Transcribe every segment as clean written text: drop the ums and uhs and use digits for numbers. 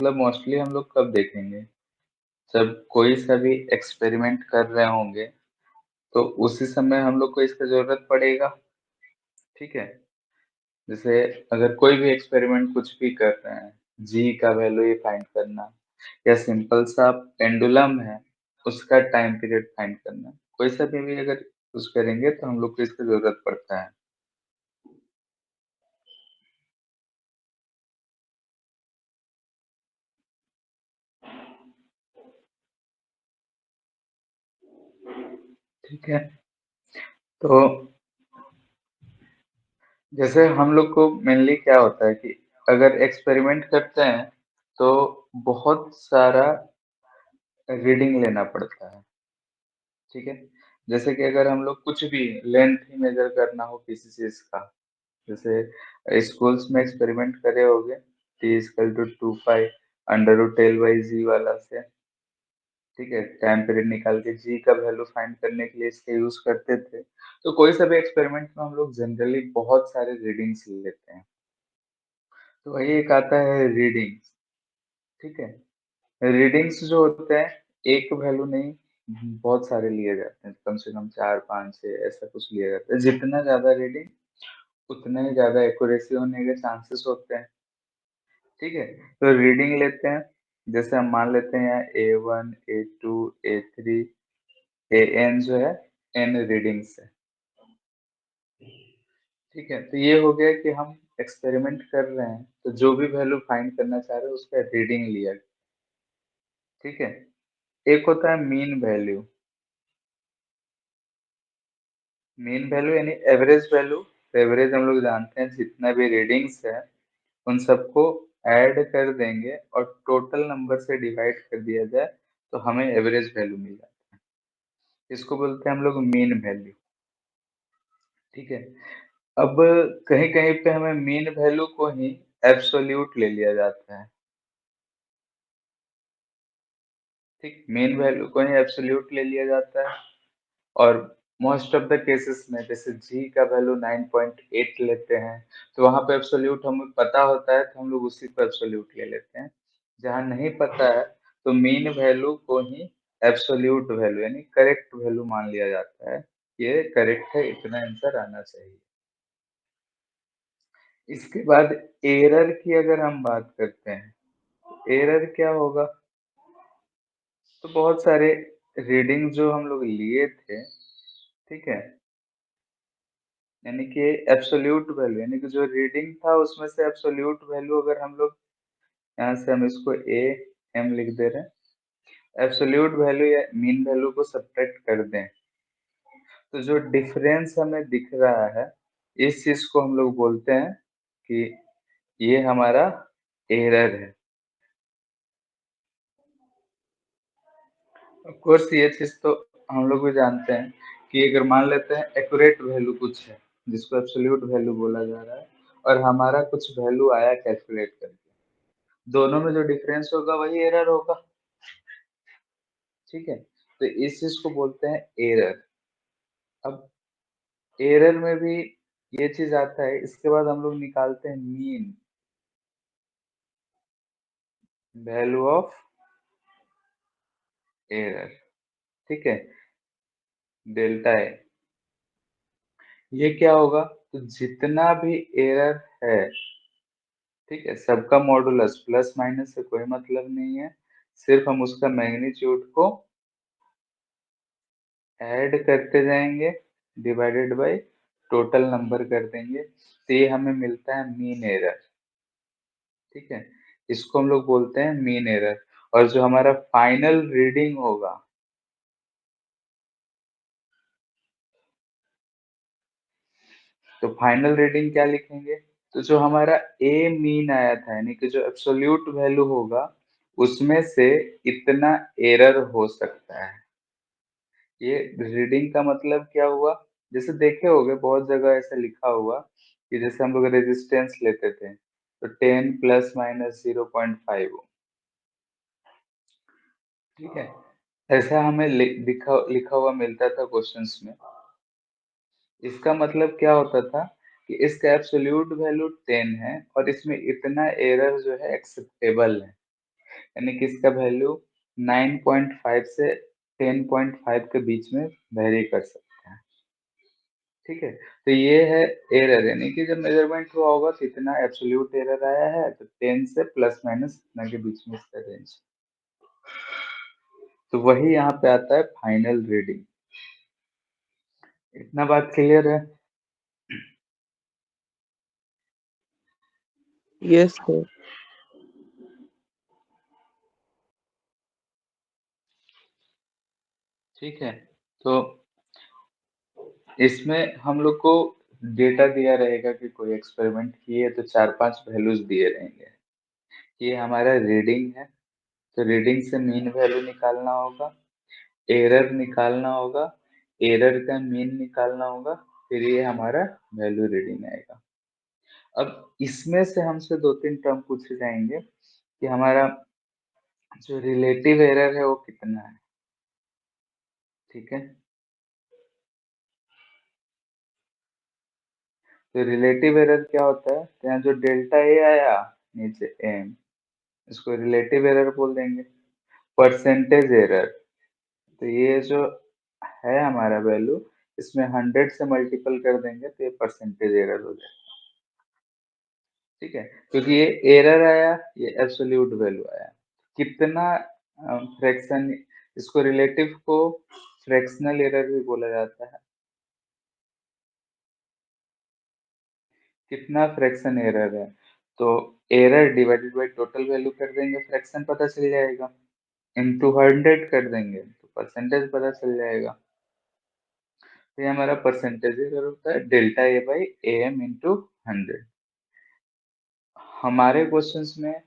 मतलब मोस्टली हम लोग कब देखेंगे? जब कोई सा भी एक्सपेरिमेंट कर रहे होंगे, तो उसी समय हम लोग को इसका ज़रूरत पड़ेगा, ठीक है? जैसे अगर कोई भी एक्सपेरिमेंट कुछ भी कर रहे हैं, जी का वैल्यू ये फाइंड करना या सिंपल सा पेंडुलम है, उसका टाइम पीरियड फाइंड करना। कोई सा भी अगर कुछ करेंगे तो हम लोग को इसकी ज़रूरत पड़ता है। ठीक है? तो जैसे हम लोग को मेनली क्या होता है कि अगर एक्सपेरिमेंट करते हैं, तो बहुत सारा रीडिंग लेना पड़ता है, ठीक है? जैसे कि अगर हम लोग कुछ भी लेंथ ही मेज़र करना हो किसी चीज़ का, जैसे स्कूल्स में एक्सपेरिमेंट करे होंगे, T equal to 2 pi under root l by g वाला से, ठीक है? टाइम पीरियड निकाल के जी का वैल्यू फाइंड करने के लिए इसका यूज़ करते थे। तो कोई सा भी एक्सपेरिमेंट में हम लोग जनरली बहुत सारे रीडिंग्स लेते हैं। तो वही एक आता है रीडिंग्स, ठीक है? रीडिंग्स जो होते हैं, एक वैल्यू नहीं बहुत सारे लिए जाते हैं, कम से कम 4, 5, 6 ऐसा कुछ लिया जाता है। जितना ज़्यादा रीडिंग, उतना ही ज़्यादा एक्यूरेसी होने के चांसेस होते हैं, ठीक है? तो रीडिंग लेते हैं, जैसे हम मान लेते हैं यहाँ A1, A2, A3, AN जो है N रीडिंग्स है, ठीक है? तो ये हो गया कि हम एक्सपेरिमेंट कर रहे हैं, तो जो भी वैल्यू फाइंड करना चाह रहे हैं उसका रीडिंग लिया, ठीक है? एक होता है मीन वैल्यू, मीन वैल्यू यानी एवरेज वैल्यू। एवरेज हम लोग जानते हैं जितना भी रीडिंग्स है, उन सबको ऐड कर देंगे और टोटल नंबर से डिवाइड कर दिया जाए, तो हमें एवरेज वैल्यू मिल जाता है। इसको बोलते हैं हम लोग मीन वैल्यू, ठीक है? अब कहीं-कहीं पे हमें मीन वैल्यू को ही एब्सोल्यूट ले लिया जाता है, ठीक? मीन वैल्यू को ही एब्सोल्यूट ले लिया जाता है और मोस्ट ऑफ द केसेस में जैसे जी का वैल्यू 9.8 लेते हैं, तो वहाँ पे एब्सोल्यूट हमें पता होता है, तो हम लोग उसी को एब्सोल्यूट ले लेते हैं। जहाँ नहीं पता है, तो मीन वैल्यू को ही एब्सोल्यूट वैल्यू यानी करेक्ट वैल्यू मान लिया जाता है। ये करेक्ट है, इतना आंसर आना चाहिए। इसके बाद एरर की अगर हम बात करते हैं, एरर क्या होगा? तो बहुत सारे रीडिंग जो हम लोग लिए थे, ठीक है? यानी कि एब्सोल्यूट वैल्यू यानी कि जो रीडिंग था उसमें से एब्सोल्यूट वैल्यू अगर हम लोग यहाँ से हम इसको ए एम लिख दे रहे हैं, एब्सोल्यूट वैल्यू या मीन वैल्यू को सब्ट्रैक्ट कर दें, तो जो डिफरेंस हमें दिख रहा है, इस चीज को हम लोग बोलते हैं कि ये हमारा एरर है। ऑफ कोर्स ये चीज तो हम लोग भी जानते हैं कि अगर मान लेते हैं एक्यूरेट वैल्यू कुछ है, जिसको एब्सोल्यूट वैल्यू बोला जा रहा है, और हमारा कुछ वैल्यू आया कैलकुलेट करके, दोनों में जो डिफरेंस होगा वही एरर होगा, ठीक है? तो इस चीज को बोलते हैं एरर। अब एरर में भी ये चीज आता है, इसके बाद हम लोग निकालते हैं मीन वैल्यू ऑफ एरर, ठीक है? डेल्टा ए, ये क्या होगा? तो जितना भी एरर है, ठीक है, सबका मॉडुलस प्लस माइनस से कोई मतलब नहीं है, सिर्फ हम उसका मैग्नीट्यूड को ऐड करते जाएंगे डिवाइडेड बाय टोटल नंबर कर देंगे, तो ये हमें मिलता है मीन एरर, ठीक है? इसको हम लोग बोलते हैं मीन एरर। और जो हमारा फाइनल रीडिंग होगा, तो फाइनल रीडिंग क्या लिखेंगे? तो जो हमारा ए मीन आया था यानी कि जो एब्सोल्यूट वैल्यू होगा, उसमें से इतना एरर हो सकता है। ये रीडिंग का मतलब क्या हुआ? जैसे देखे होंगे बहुत जगह ऐसा लिखा हुआ कि जैसे हम लोग रेजिस्टेंस लेते थे, तो 10 प्लस माइनस 0.5, ठीक है? ऐसा हमें लिखा हुआ मिलता था क्वेश्चंस में। इसका मतलब क्या होता था कि इसका एब्सोल्यूट वैल्यू 10 है और इसमें इतना एरर जो है एक्सेप्टेबल है। यानी कि इसका वैल्यू 9.5 से 10.5 के बीच में वेरी कर सकता है, ठीक है? तो ये है एरर यानी कि जब मेज़रमेंट हुआ होगा तो इतना एब्सोल्यूट एरर आया है, तो 10 से प्लस माइनस इतना के बीच में इसका रेंज। तो वही यहाँ पे आता है फाइनल रीडिंग। इतना बात क्लियर है? Yes sir. ठीक है, तो इसमें हम लोग को डेटा दिया रहेगा कि कोई एक्सपेरिमेंट किए तो 4-5 वैल्यूज़ दिए रहेंगे। ये हमारा रीडिंग है, तो रीडिंग से मीन वैल्यू निकालना होगा, एरर निकालना होगा, एरर का मीन निकालना होगा, फिर ये हमारा वैल्यू रीडिंग आएगा। अब इसमें से हमसे 2-3 टर्म पूछे जाएँगे कि हमारा जो रिलेटिव एरर है वो कितना है, ठीक है? तो रिलेटिव एरर क्या होता है? तो यहाँ जो डेल्टा ए आया, नीचे एम, इसको रिलेटिव एरर बोल देंगे। परसेंटेज एरर, तो ये जो है हमारा वैल्यू, इसमें 100 से मल्टीपल कर देंगे तो ये परसेंटेज एरर हो जाएगा, ठीक है? क्योंकि ये एरर आया, ये एब्सोल्यूट वैल्यू आया। कितना फ्रैक्शन, इसको रिलेटिव को फ्रैक्शनल एरर भी बोला जाता है। कितना फ्रैक्शन एरर है, तो error divided by total value कर देंगे, फ्रैक्शन पता चल जाएगा। इनटू 100 कर देंगे तो परसेंटेज पता चल जाएगा। तो ये हमारा परसेंटेज एरर होता है delta A by A M into 100। हमारे क्वेश्चंस में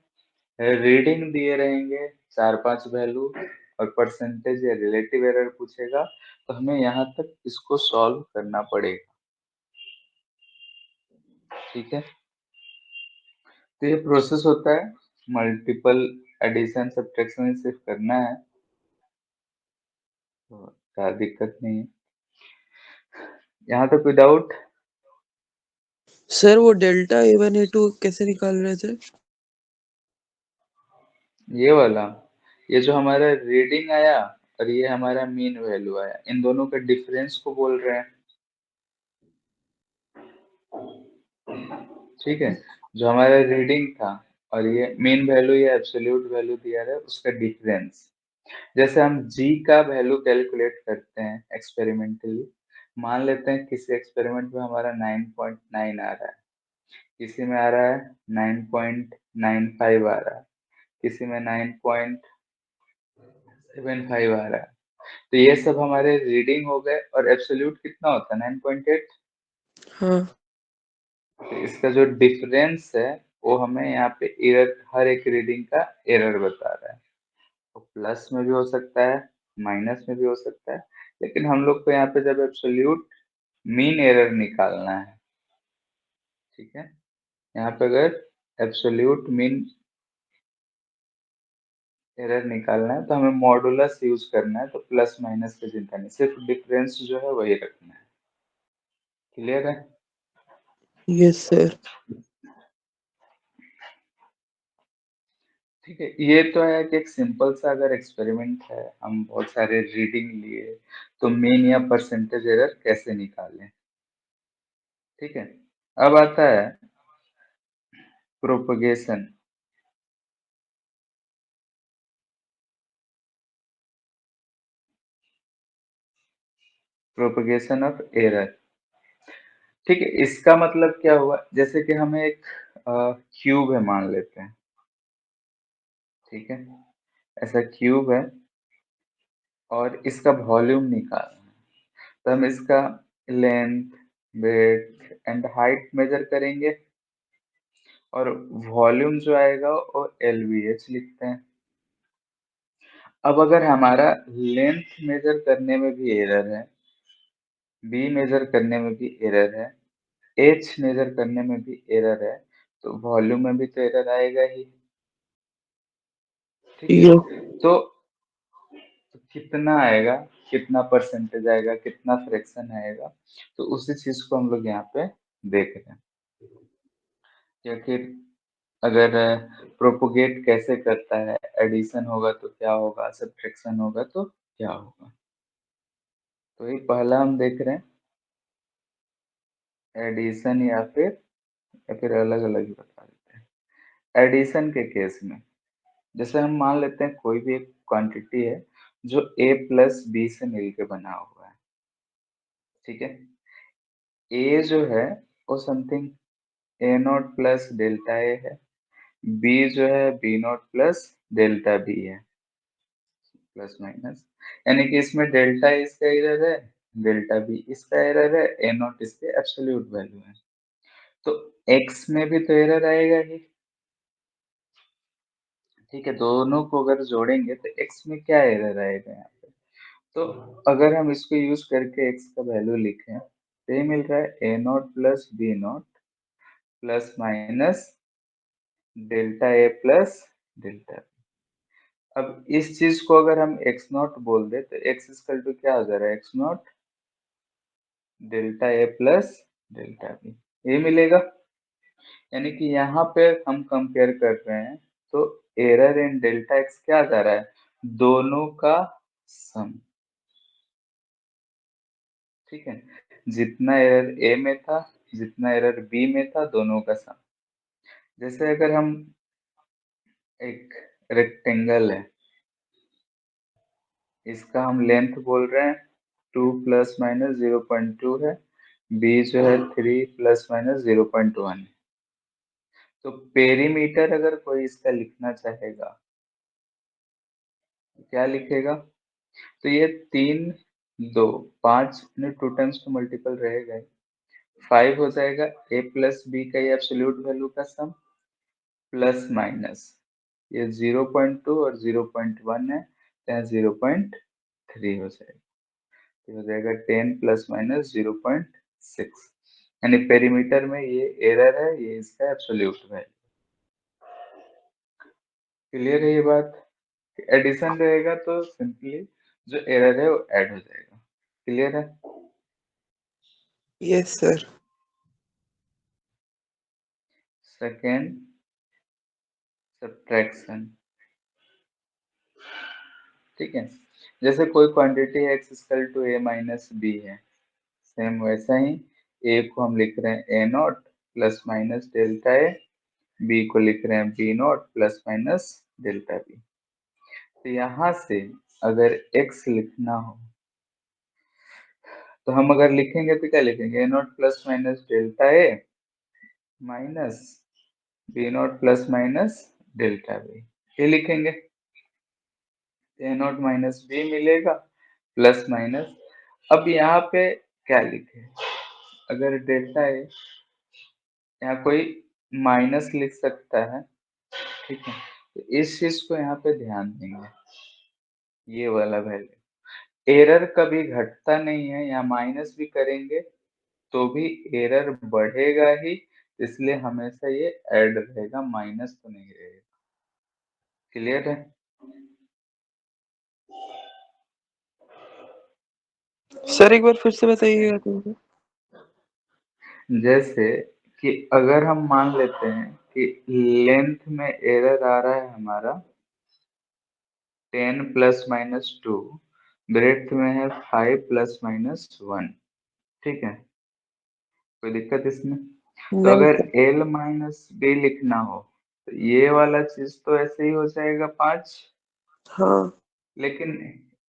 रीडिंग दिए रहेंगे 4-5 वैल्यू और परसेंटेज या रिलेटिव एरर पूछेगा, तो हमें यहाँ तक इसको सॉल्व करना पड़ेगा, ठीक है? तो ये प्रोसेस होता है, मल्टीपल एडिशन सब्ट्रैक्शन सिर्फ करना है, तो ज़्यादा दिक्कत नहीं है। यहाँ तक कोई डाउट? सर वो डेल्टा A1 A2 कैसे निकाल रहे थे? ये वाला, ये जो हमारा रीडिंग आया और ये हमारा मीन वैल्यू आया, इन दोनों के डिफरेंस को बोल रहे हैं, ठीक है? जो हमारा रीडिंग था और ये मीन वैल्यू या एब्सोल्यूट वैल्यू दिया है उसका डिफरेंस। जैसे हम g का वैल्यू कैलकुलेट करते हैं एक्सपेरिमेंटली, मान लेते हैं किसी एक्सपेरिमेंट में हमारा 9.9 आ रहा है, किसी में आ रहा है 9.95 आ रहा है, किसी में 9.75 आ रहा है। तो ये सब हमारे रीडिंग हो गए और एब्सोल्यूट कितना होता है 9.8। हाँ। तो इसका जो डिफरेंस है वो हमें यहाँ पे एरर, हर एक रीडिंग का एरर बता रहा है। तो प्लस में भी हो सकता है, माइनस में भी हो सकता है, लेकिन हम लोग को यहाँ पे जब एब्सोल्यूट मीन एरर निकालना है, ठीक है? यहाँ पे अगर एब्सोल्यूट मीन एरर निकालना है तो हमें मॉडुलस यूज करना है, तो प्लस माइनस की चिंता नहीं, सिर्फ डिफरेंस जो है वही रखना है। क्लियर है? Yes sir. ठीक है, ये तो है कि एक सिंपल सा अगर एक्सपेरिमेंट है, हम बहुत सारे रीडिंग लिए, तो मीन या परसेंटेज एरर कैसे निकालें, ठीक है? अब आता है प्रोपगेशन। प्रोपगेशन ऑफ एरर, ठीक है? इसका मतलब क्या हुआ, जैसे कि हमें एक क्यूब है मान लेते हैं, ठीक है? ऐसा क्यूब है और इसका वॉल्यूम निकालना है, तो हम इसका length, breadth and height measure करेंगे और वॉल्यूम जो आएगा वो एलवीएच लिखते हैं। अब अगर हमारा लेंथ मेजर करने में भी एरर है, बी मेजर करने में भी एरर है, एच मेजर करने में भी एरर है, तो वॉल्यूम में भी तो एरर आएगा ही, ठीक है? यस। तो कितना आएगा, कितना परसेंटेज आएगा, कितना फ्रैक्शन आएगा, तो उसी चीज को हम लोग यहाँ पे देख रहे हैं। या फिर अगर प्रोपोगेट कैसे करता है, एडिशन होगा तो क्या होगा, सब्ट्रैक्शन होगा तो क्या होगा। तो ये पहला हम देख रहे हैं एडिशन या फिर अलग-अलग ही बता देते हैं। एडिशन के केस में जैसे हम मान लेते हैं कोई भी एक क्वांटिटी है जो a प्लस बी से मिलके बना हुआ है, ठीक है? a जो है वो something a not plus delta a है, b जो है b not plus delta b है, प्लस माइनस यानी कि इसमें डेल्टा इसका एरर है, डेल्टा b इसका एरर है, a नॉट इसके एब्सोल्यूट वैल्यू है। तो x में भी तो एरर आएगा ही, ठीक है? दोनों को अगर जोड़ेंगे तो x में क्या एरर आएगा यहाँ पे? तो अगर हम इसको यूज़ करके x का वैल्यू लिखें, तो ये मिल रहा है a not plus b not plus minus delta a plus delta b। अब इस चीज़ को अगर हम x नॉट बोल दें, तो x इक्वल टू क्या हो जा रहा है? x not delta a plus delta b, ये मिलेगा। यानी कि यहाँ पे हम कंपेयर कर रहे हैं, तो एरर इन डेल्टा x क्या जा रहा है? दोनों का सम, ठीक है? जितना एरर A में था, जितना एरर B में था, दोनों का सम। जैसे अगर हम एक रेक्टेंगल है, इसका हम लेंथ बोल रहे हैं 2 प्लस माइनस 0.2 है, B जो है 3 प्लस माइनस 0.1 है। तो पेरीमीटर अगर कोई इसका लिखना चाहेगा, क्या लिखेगा? तो ये 3, 2, 5 ने 2 टाइम्स तो मल्टीपल रहेगा ही, 5 हो जाएगा A प्लस B का ये एब्सोल्यूट वैल्यू का सम प्लस माइनस ये 0.2 और 0.1 है, तो यहाँ 0.3 हो जाएगा। तो हो जाएगा 10 प्लस माइनस 0.6, यानी पेरीमीटर में ये एरर है, ये इसका एब्सोल्यूट वैल्यू। क्लियर है ये बात? एडिशन रहेगा तो सिंपली जो एरर है वो ऐड हो जाएगा। क्लियर है? Yes sir. सेकेंड, सब्ट्रैक्शन, ठीक है? जैसे कोई क्वांटिटी है x equal to a minus B है, सेम वैसा ही a को हम लिख रहे हैं a not plus minus delta a, b को लिख रहे हैं b not plus minus delta b। तो यहाँ से अगर x लिखना हो, तो हम अगर लिखेंगे तो क्या लिखेंगे? a not plus minus delta a minus b not plus minus delta b, ये लिखेंगे। a नॉट माइनस b मिलेगा प्लस माइनस, अब यहाँ पे क्या लिखे? अगर डेल्टा a यहाँ कोई माइनस लिख सकता है, ठीक है? तो इस चीज को यहाँ पे ध्यान देंगे, ये वाला वैल्यू। एरर कभी घटता नहीं है, यहाँ माइनस भी करेंगे तो भी एरर बढ़ेगा ही, इसलिए हमेशा ये ऐड रहेगा, माइनस तो नहीं रहेगा। क्लियर है? सर एक बार फिर से बताइएगा तो। जैसे कि अगर हम मान लेते हैं कि लेंथ में एरर आ रहा है हमारा 10 प्लस माइनस 2, ब्रेड्थ में है 5 प्लस माइनस 1, ठीक है? कोई दिक्कत इसमें? तो नहीं अगर सर। एल माइनस बी लिखना हो, तो ये वाला चीज तो ऐसे ही हो जाएगा 5, हाँ। लेकिन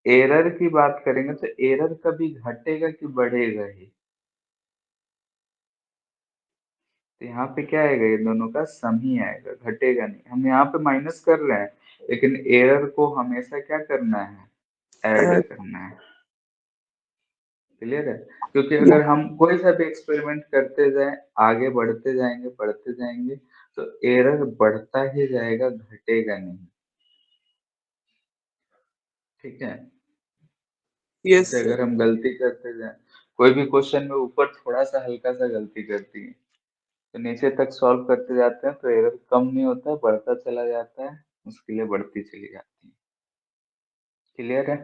एरर की बात करेंगे तो एरर कभी घटेगा कि बढ़ेगा ही? तो यहाँ पे क्या आएगा? ये दोनों का सम ही आएगा, घटेगा नहीं। हम यहाँ पे माइनस कर रहे हैं, लेकिन एरर को हमेशा क्या करना है? Add add. करना है। क्लियर है? क्योंकि अगर हम कोई सा भी एक्सपेरिमेंट करते जाएं, आगे बढ़ते जाएंगे, तो एरर बढ़ता ही जाएगा, घटेगा नहीं। ठीक है? यस जैसे सर। अगर हम गलती करते जाएं, कोई भी क्वेश्चन में ऊपर थोड़ा सा हल्का सा गलती करती है, तो नीचे तक सॉल्व करते जाते हैं तो एरर कम नहीं होता, बढ़ता चला जाता है, मुश्किलें बढ़ती चली जाती हैं। क्लियर है?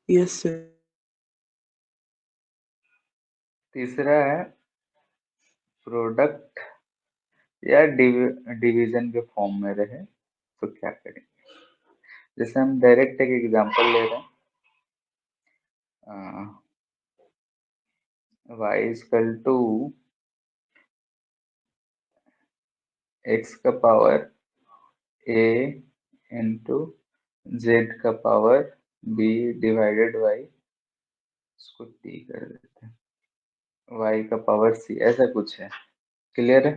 Yes sir. तीसरा है प्रोडक्ट या डिवीजन के फॉर्म में रहे तो क्या करें? जैसे हम डायरेक्ट एक एग्जांपल ले रहे हैं, y इक्वल टू x का पावर a इंटू z का पावर b डिवाइडेड y, इसको t कर देते हैं, y का पावर c, ऐसा कुछ है। क्लियर है?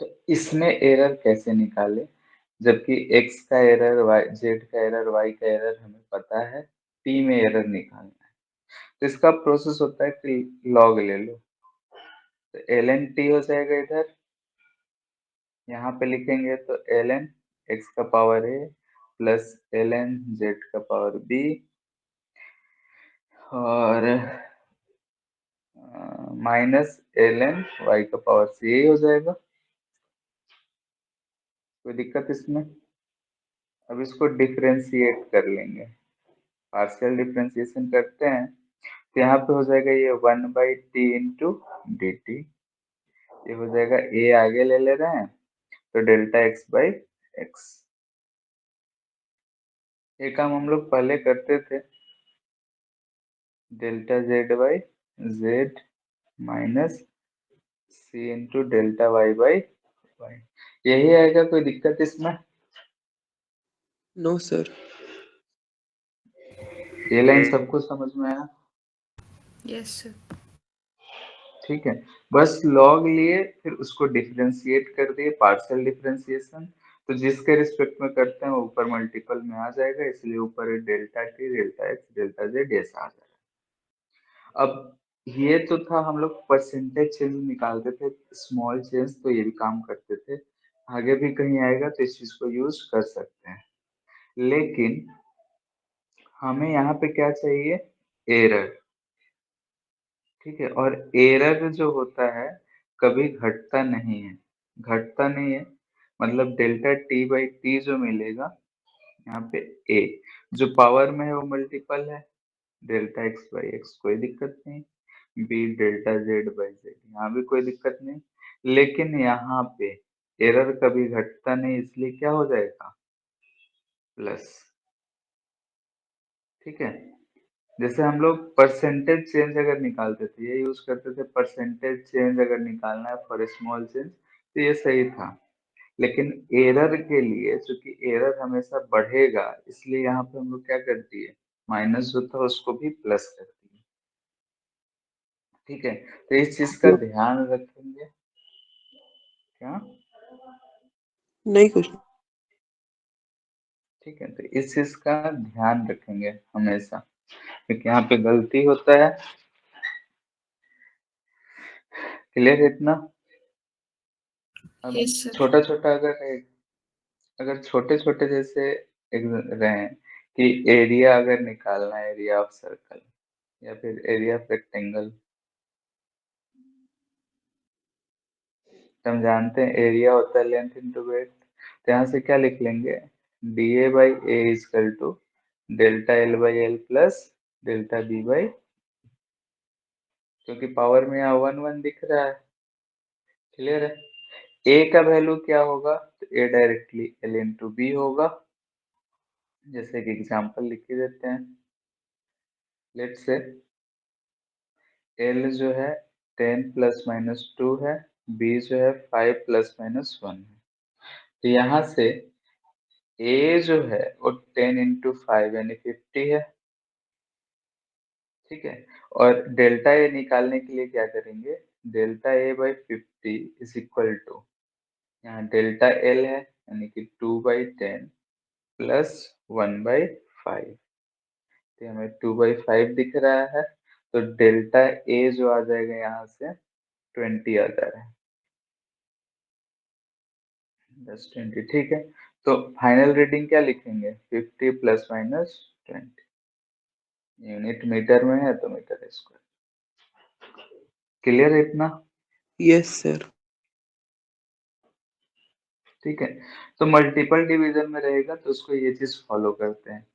तो इसमें एरर कैसे निकाले, जबकि x का एरर, y z का एरर, y का एरर हमें पता है, t में एरर निकालना है। तो इसका प्रोसेस होता है कि लॉग ले लो, तो ln t हो जाएगा इधर, यहाँ पे लिखेंगे तो ln x का power a plus ln z का पावर b और माइनस ln y का पावर c, यही हो जाएगा। कोई दिक्कत इसमें? अब इसको डिफरेंशिएट कर लेंगे, पार्शियल डिफरेंशिएशन करते हैं, तो यहाँ पे हो जाएगा ये 1/t इंटू डी टी, ये हो जाएगा, a आगे ले ले रहे हैं तो डेल्टा x बाई एक्स। ये काम हम लोग पहले करते थे, delta z by Z minus C into delta Y by Y, यही आएगा। कोई दिक्कत इसमें? No sir. ये लाइन सबको समझ में आया? Yes sir. ठीक है, बस लॉग लिए फिर उसको डिफरेंशिएट कर दिए, पार्शियल डिफरेंशिएशन, तो जिसके रिस्पेक्ट में करते हैं वो ऊपर मल्टीपल में आ जाएगा, इसलिए ऊपर delta T, delta x, delta Z ऐसा आ जाएगा। अब ये तो था, हम लोग परसेंटेज चेंज निकालते थे, स्मॉल चेंज तो ये भी काम करते थे, आगे भी कहीं आएगा तो इस चीज को यूज कर सकते हैं। लेकिन हमें यहाँ पे क्या चाहिए? एरर। ठीक है, और एरर जो होता है कभी घटता नहीं है, घटता नहीं है, मतलब डेल्टा टी बाई टी जो मिलेगा यहाँ पे, ए जो पावर में है वो मल्टीपल है, डेल्टा एक्स बाई एक्स कोई दिक्कत नहीं, B delta Z by Z यहाँ भी कोई दिक्कत नहीं, लेकिन यहाँ पे एरर कभी घटता नहीं, इसलिए क्या हो जाएगा? प्लस। ठीक है, जैसे हम लोग परसेंटेज चेंज अगर निकालते थे, ये यूज करते थे, परसेंटेज चेंज अगर निकालना है फॉर स्मॉल चेंज, तो ये सही था। लेकिन एरर के लिए, चूंकि एरर हमेशा बढ़ेगा, इसलिए यहाँ पे हम लोग क्या कर दिए, माइनस जो था उसको भी प्लस कर दिए। ठीक है, तो इस चीज का ध्यान रखेंगे। क्या? नहीं कुछ। ठीक है, तो इस चीज का ध्यान रखेंगे हमेशा, क्योंकि यहाँ पे गलती होता है। क्लियर है इतना? अब यस सर। छोटा छोटा अगर छोटे छोटे जैसे रहे कि एरिया अगर निकालना है, एरिया ऑफ सर्कल या फिर एरिया ऑफ रेक्टेंगल, तो हम जानते हैं एरिया होता है लेंथ इंटू ब्रेड्थ, तो यहाँ से क्या लिख लेंगे, D A by A is equal to delta L by L plus delta B by, क्योंकि पावर में यहाँ 1 1 दिख रहा है। क्लियर है? ए का वैल्यू क्या होगा, तो ए डायरेक्टली एल इंटू बी होगा, जैसे कि एग्जांपल लिख ही देते हैं। लेट्स से एल जो है 10 प्लस माइनस 2 है, बी जो है 5 प्लस माइनस 1 है, तो यहाँ से ए जो है वो 10 इंटू 5 यानी 50 है। ठीक है, और डेल्टा ए निकालने के लिए क्या करेंगे, delta A by 50 is equal to, यहाँ डेल्टा एल है यानी कि 2/10 प्लस 1/5, तो हमें 2/5 दिख रहा है, तो डेल्टा ए जो आ जाएगा यहाँ से 20 आ जा रहा है, 10 20। ठीक है, तो फाइनल रीडिंग क्या लिखेंगे, 50 प्लस माइनस 20, यूनिट मीटर में है तो मीटर स्क्वायर। क्लियर है इतना? Yes sir. ठीक है, तो मल्टीपल डिवीजन में रहेगा तो उसको ये चीज फॉलो करते हैं।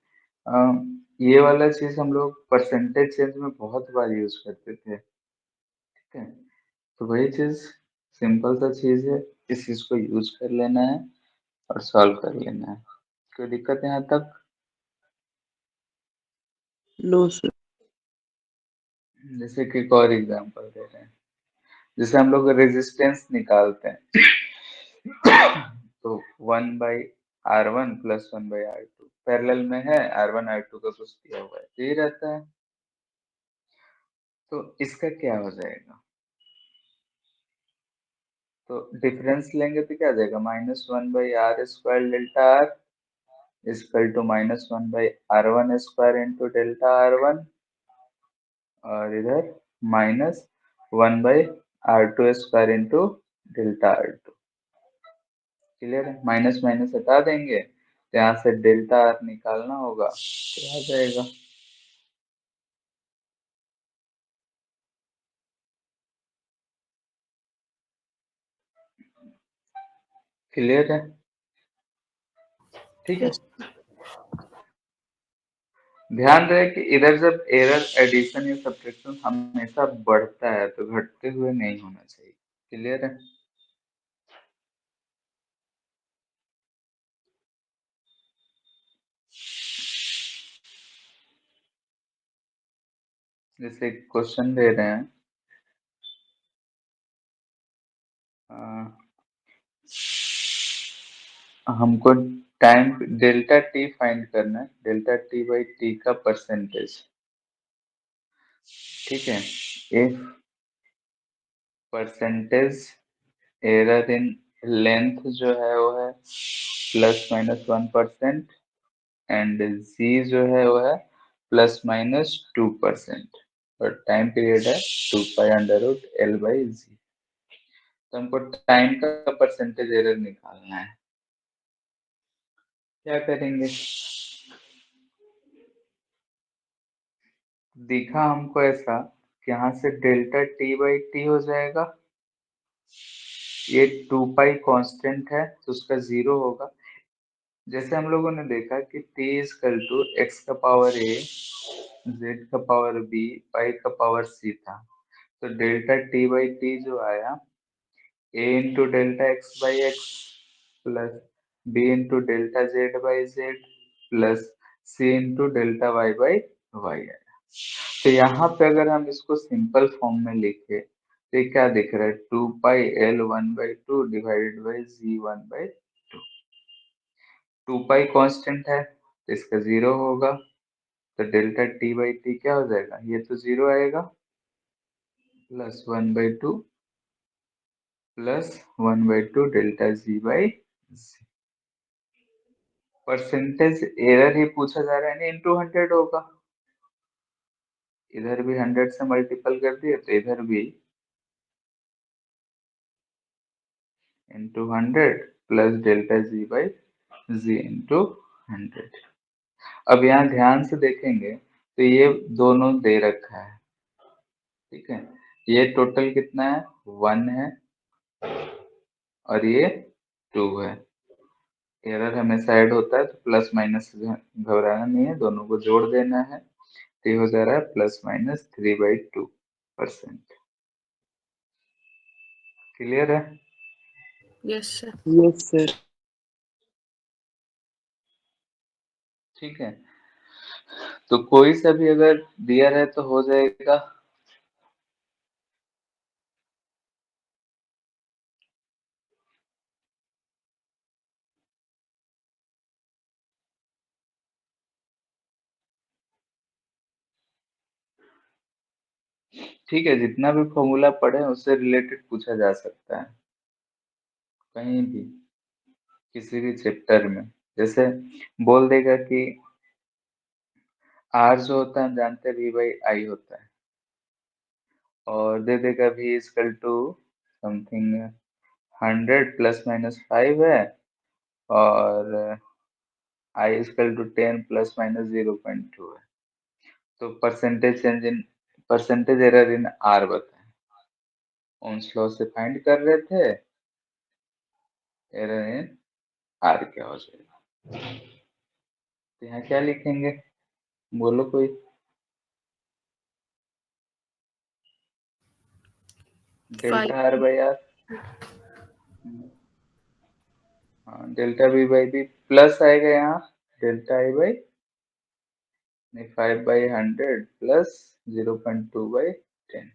ये वाला चीज हम लोग परसेंटेज चेंज में बहुत बार यूज करते थे। ठीक है, तो वही चीज सिंपल सा चीज है, इस चीज को यूज कर लेना है और सॉल्व कर लेना है। कोई दिक्कत है यहाँ तक? No sir. जैसे कि एक और एग्जांपल दे रहे हैं, जैसे हम लोग रेजिस्टेंस निकालते हैं तो 1/R1 प्लस 1/R2 पैरेलल में है, R1 R2 का कुछ दिया हुआ है, यही रहता है। तो इसका क्या हो जाएगा? तो डिफरेंस लेंगे तो क्या आ जाएगा, -1/R² delta R equal to -1/R1² into delta R1, और इधर -1/R2² into delta R2। Clear है? माइनस माइनस हटा देंगे तो यहाँ से डेल्टा R निकालना होगा, तो आ जाएगा। क्लियर है? ठीक है। Yes. ध्यान रहे कि इधर जब एरर एडिशन या सब्ट्रैक्शन हमेशा बढ़ता है तो घटते हुए नहीं होना चाहिए। क्लियर है? जैसे क्वेश्चन दे रहे हैं, हमको टाइम डेल्टा टी फाइंड करना है, डेल्टा टी बाई टी का परसेंटेज। ठीक है। If percentage error in length जो है वो है ±1% एंड जी जो है वो है ±2%, और टाइम पीरियड है 2π√L/G। तो हमको टाइम का परसेंटेज एरर निकालना है। क्या करेंगे? दिखा हमको ऐसा कि यहाँ से डेल्टा टी बाई टी हो जाएगा, ये 2π कांस्टेंट है तो उसका 0 होगा। जैसे हम लोगों ने देखा कि t इजकल टू x का पावर a, z का पावर b, पाई का पावर c था, तो डेल्टा टी बाई टी जो आया a into delta x by x plus b into delta Z by z plus c into delta Y by y आया। तो यहाँ पे अगर हम इसको सिंपल फॉर्म में लिखे तो ये क्या दिख रहा है, 2πL1/2 divided by Z1/2। 2π constant है तो इसका 0 होगा, तो डेल्टा टी बाई टी क्या हो जाएगा, ये तो 0 आएगा, plus 1/2 plus 1/2 delta g by g. Percentage error ही पूछा जा रहा है, नहीं इंटू 100 होगा, इधर भी 100 से मल्टीपल कर दिए तो इधर भी into 100 plus delta g by g into 100। अब यहाँ ध्यान से देखेंगे तो ये दोनों दे रखा है, ठीक है। ये टोटल कितना है, 1 है और ये 2 है। एरर हमेशा ऐड होता है तो प्लस माइनस से घबराना नहीं है, दोनों को जोड़ देना है, तो ये हो जा रहा है +/3/2%। क्लियर है? Yes, sir. Yes sir. ठीक है। तो कोई सा भी अगर दिया रहे तो हो जाएगा। ठीक है, जितना भी फॉर्मूला पढ़े उससे रिलेटेड पूछा जा सकता है कहीं भी, किसी भी चैप्टर में। जैसे बोल देगा कि आर जो होता है हम जानते हैं वी बाई आई होता है, और दे देगा वी इजकल टू समथिंग 100 ±5 है, और आई इजकल टू 10 ±0.2 है। तो परसेंटेज एरर इन आर बताएं, ओम्स लॉ से फाइंड कर रहे थे, एरर इन आर क्या हो जाएगा। तो यहाँ क्या लिखेंगे, बोलो कोई। Five. Delta r by r हाँ, delta B by b plus आएगा यहाँ डेल्टा आई बाई 5/100 प्लस 0.2/10।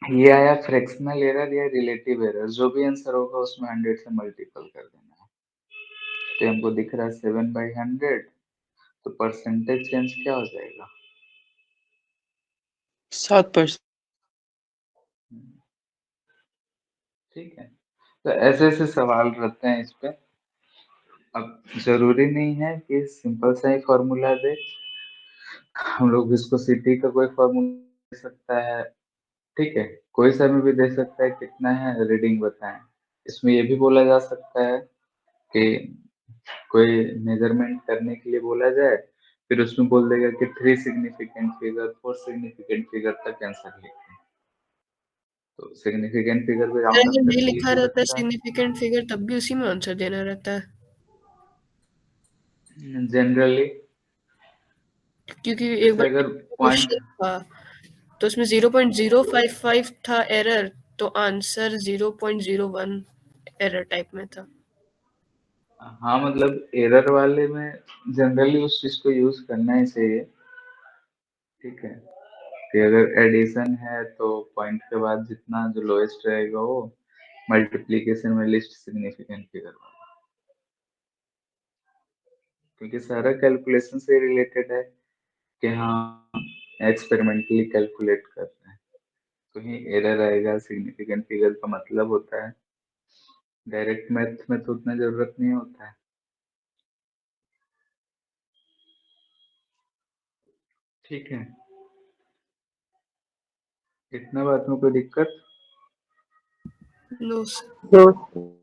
ये आया फ्रैक्शनल एरर या रिलेटिव एरर, जो भी आंसर होगा उसमें 100 से मल्टीपल कर देना है। तो हमको दिख रहा है 7/100, तो परसेंटेज चेंज क्या हो जाएगा? 7%। ठीक है, तो ऐसे ऐसे सवाल रहते हैं इस पे। अब जरूरी नहीं है कि सिंपल सा ही फॉर्मूला दे, हम लोग विस्कोसिटी का कोई फॉर्मूला दे सकता है, ठीक है, कोई सा भी दे सकता है, कितना है रीडिंग बताएं। इसमें ये भी बोला जा सकता है कि कोई मेजरमेंट करने के लिए बोला जाए, फिर उसमें बोल देगा कि 3 सिग्निफिकेंट फिगर 4 सिग्निफिकेंट फिगर तक आंसर लिखें, तो सिग्निफिकेंट फिगर भी अगर राउंड अप नहीं करके लिख लिखा ही रहता है सकता सिग्निफिकेंट फिगर, तब भी उसी में आंसर देना रहता है, है जनरली। क्योंकि एक जैसे बार अगर पॉइंट, क्वेश्चन था तो उसमें 0.055 था एरर, तो आंसर 0.01 एरर टाइप में था। हाँ मतलब एरर वाले में जनरली उस चीज को यूज करना ही चाहिए, ठीक है, कि अगर एडिशन है तो पॉइंट के बाद जितना जो लोएस्ट रहेगा वो मल्टीप्लीकेशन में लिस्ट सिग्निफिकेंट फिगर वाला, क्योंकि सारा कैलकुलेशन से रिलेटेड है कि हाँ एक्सपेरिमेंटली कैलकुलेट कर रहे हैं, तो ही एरर आएगा। सिग्निफिकेंट फिगर का मतलब होता है, डायरेक्ट मैथ में तो उतना जरूरत नहीं होता है, ठीक है। इतना बात में कोई दिक्कत? नो। नो।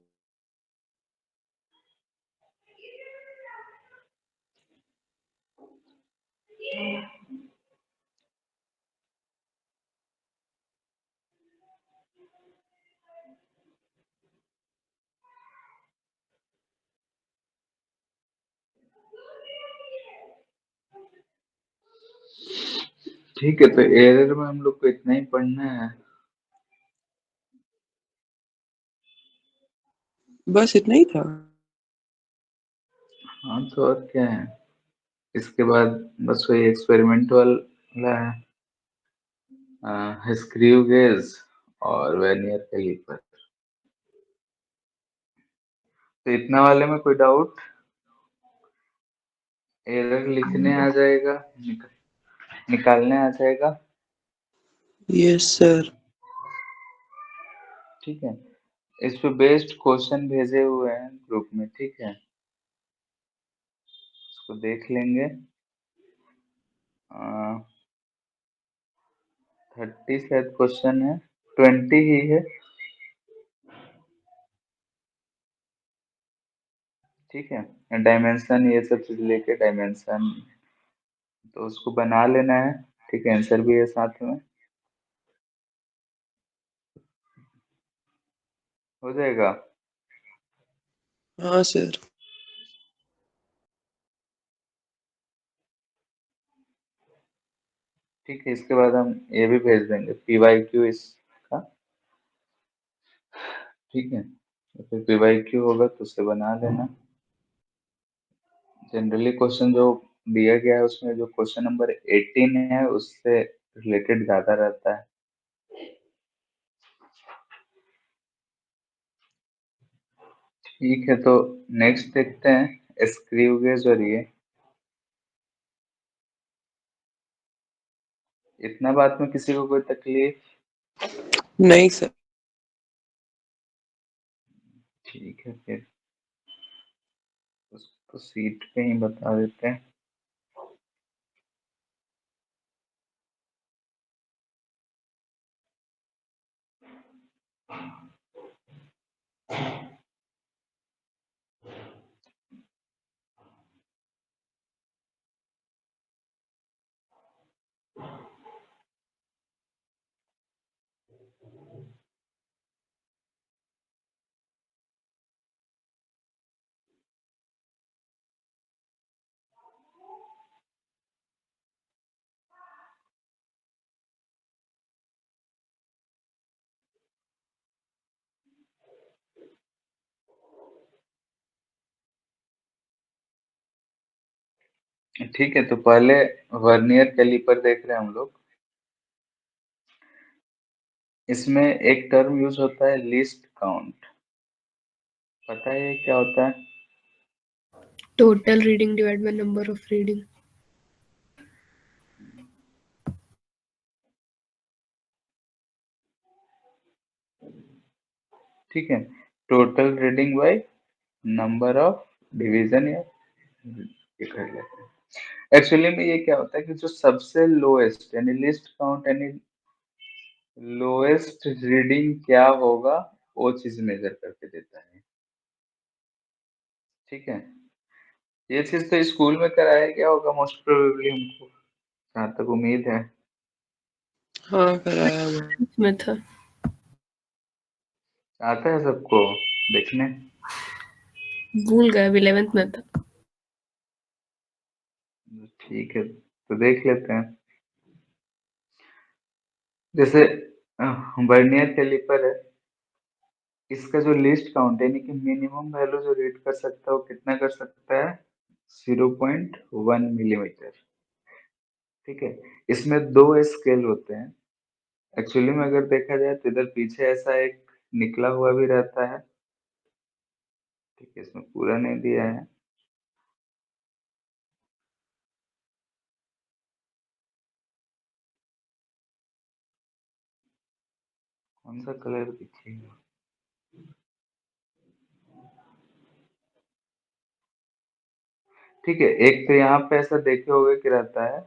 ठीक है, तो एरर में हम लोग को इतना ही पढ़ना है। बस इतना ही था। हाँ तो और क्या है, इसके बाद बस वही एक्सपेरिमेंट वाला है, स्क्रू गेज और वर्नियर कैलिपर। तो इतना वाले में कोई डाउट? एरर लिखने आ जाएगा, निकालने आ जाएगा, यस सर। ठीक है। इस पे बेस्ड क्वेश्चन भेजे हुए हैं ग्रुप में, ठीक है, इसको देख लेंगे। 30 शायद क्वेश्चन है, 20 ही है, ठीक है। डायमेंशन ये सब चीज लेके डायमेंशन तो उसको बना लेना है, ठीक है, आंसर भी है साथ में, हो जाएगा। हाँ सर। ठीक है, इसके बाद हम ये भी भेज देंगे PYQ इसका, ठीक है, तो फिर PYQ होगा तो उसे बना लेना। जनरली क्वेश्चन जो दिया गया है उसमें जो क्वेश्चन नंबर 18 है उससे रिलेटेड ज्यादा रहता है। ठीक है, तो नेक्स्ट देखते हैं स्क्रू गेज। और ये इतना बात में किसी को कोई तकलीफ? नहीं सर। ठीक है, फिर उसको सीट पे ही बता देते हैं। ठीक है, तो पहले वर्नियर कैलिपर देख रहे हैं हम लोग। इसमें एक टर्म यूज होता है लीस्ट काउंट। पता है ये क्या होता है? Total reading divide by number of reading. ठीक है, total reading by number of division, या ये कर लेते हैं। एक्चुअली में ये क्या होता है कि जो सबसे लोएस्ट यानी लीस्ट काउंट यानी लोएस्ट रीडिंग क्या होगा, वो चीज मेजर करके देता है। ठीक है, ये चीज तो स्कूल में कराया गया होगा मोस्ट प्रोबेबली, हमको जहाँ तक उम्मीद है। हाँ कराया हुआ है। में था। आता है सबको देखने? भूल गया, 11th में था। ठीक है, तो देख लेते हैं। जैसे वर्नियर कैलिपर है, इसका जो लीस्ट काउंट है यानी कि मिनिमम वैल्यू जो रीड कर सकता है वो कितना कर सकता है? 0.1 मिलीमीटर। ठीक है, इसमें दो स्केल होते हैं। एक्चुअली में अगर देखा जाए तो इधर पीछे ऐसा एक निकला हुआ भी रहता है। ठीक है, इसमें पूरा नहीं दिया है। कौन सा कलर दिखेगा? ठीक है, एक तो यहाँ पे ऐसा देखे होगे कि रहता है,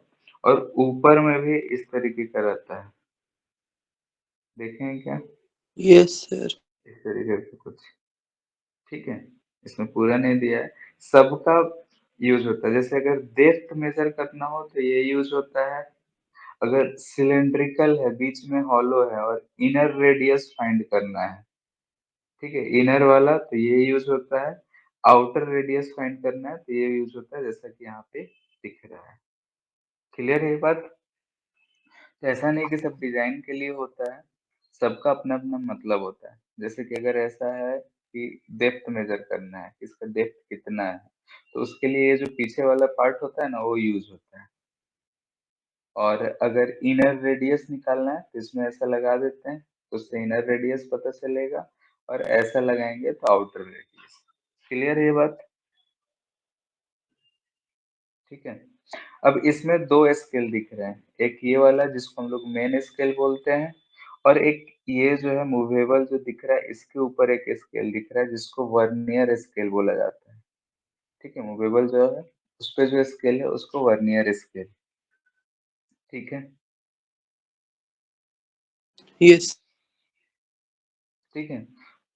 और ऊपर में भी इस तरीके का रहता है। देखे हैं क्या? Yes sir. इस तरीके से कुछ। ठीक है, इसमें पूरा नहीं दिया है। सबका यूज होता है। जैसे अगर डेप्थ मेजर करना हो तो ये यूज होता है। अगर सिलेंड्रिकल है, बीच में हॉलो है और इनर रेडियस फाइंड करना है, ठीक है, इनर वाला तो ये यूज होता है। आउटर रेडियस फाइंड करना है तो ये यूज होता है, जैसा कि यहाँ पे दिख रहा है। क्लियर है ये बात? तो ऐसा नहीं कि सब डिजाइन के लिए होता है, सबका अपना अपना मतलब होता है। जैसे कि अगर ऐसा है कि डेप्थ मेजर करना है, इसका डेप्थ कितना है, तो उसके लिए ये जो पीछे वाला पार्ट होता है ना, वो यूज होता है। और अगर इनर रेडियस निकालना है तो इसमें ऐसा लगा देते हैं, तो उससे इनर रेडियस पता चलेगा, और ऐसा लगाएंगे तो आउटर रेडियस। क्लियर है ये बात? ठीक है, अब इसमें दो स्केल दिख रहे हैं, एक ये वाला जिसको हम लोग मेन स्केल बोलते हैं, और एक ये जो है मूवेबल जो दिख रहा है, इसके ऊपर एक स्केल दिख रहा है जिसको वर्नियर स्केल बोला जाता है। ठीक है, मूवेबल जो है उस पे जो स्केल है उसको वर्नियर स्केल। ठीक है। यस। ठीक है,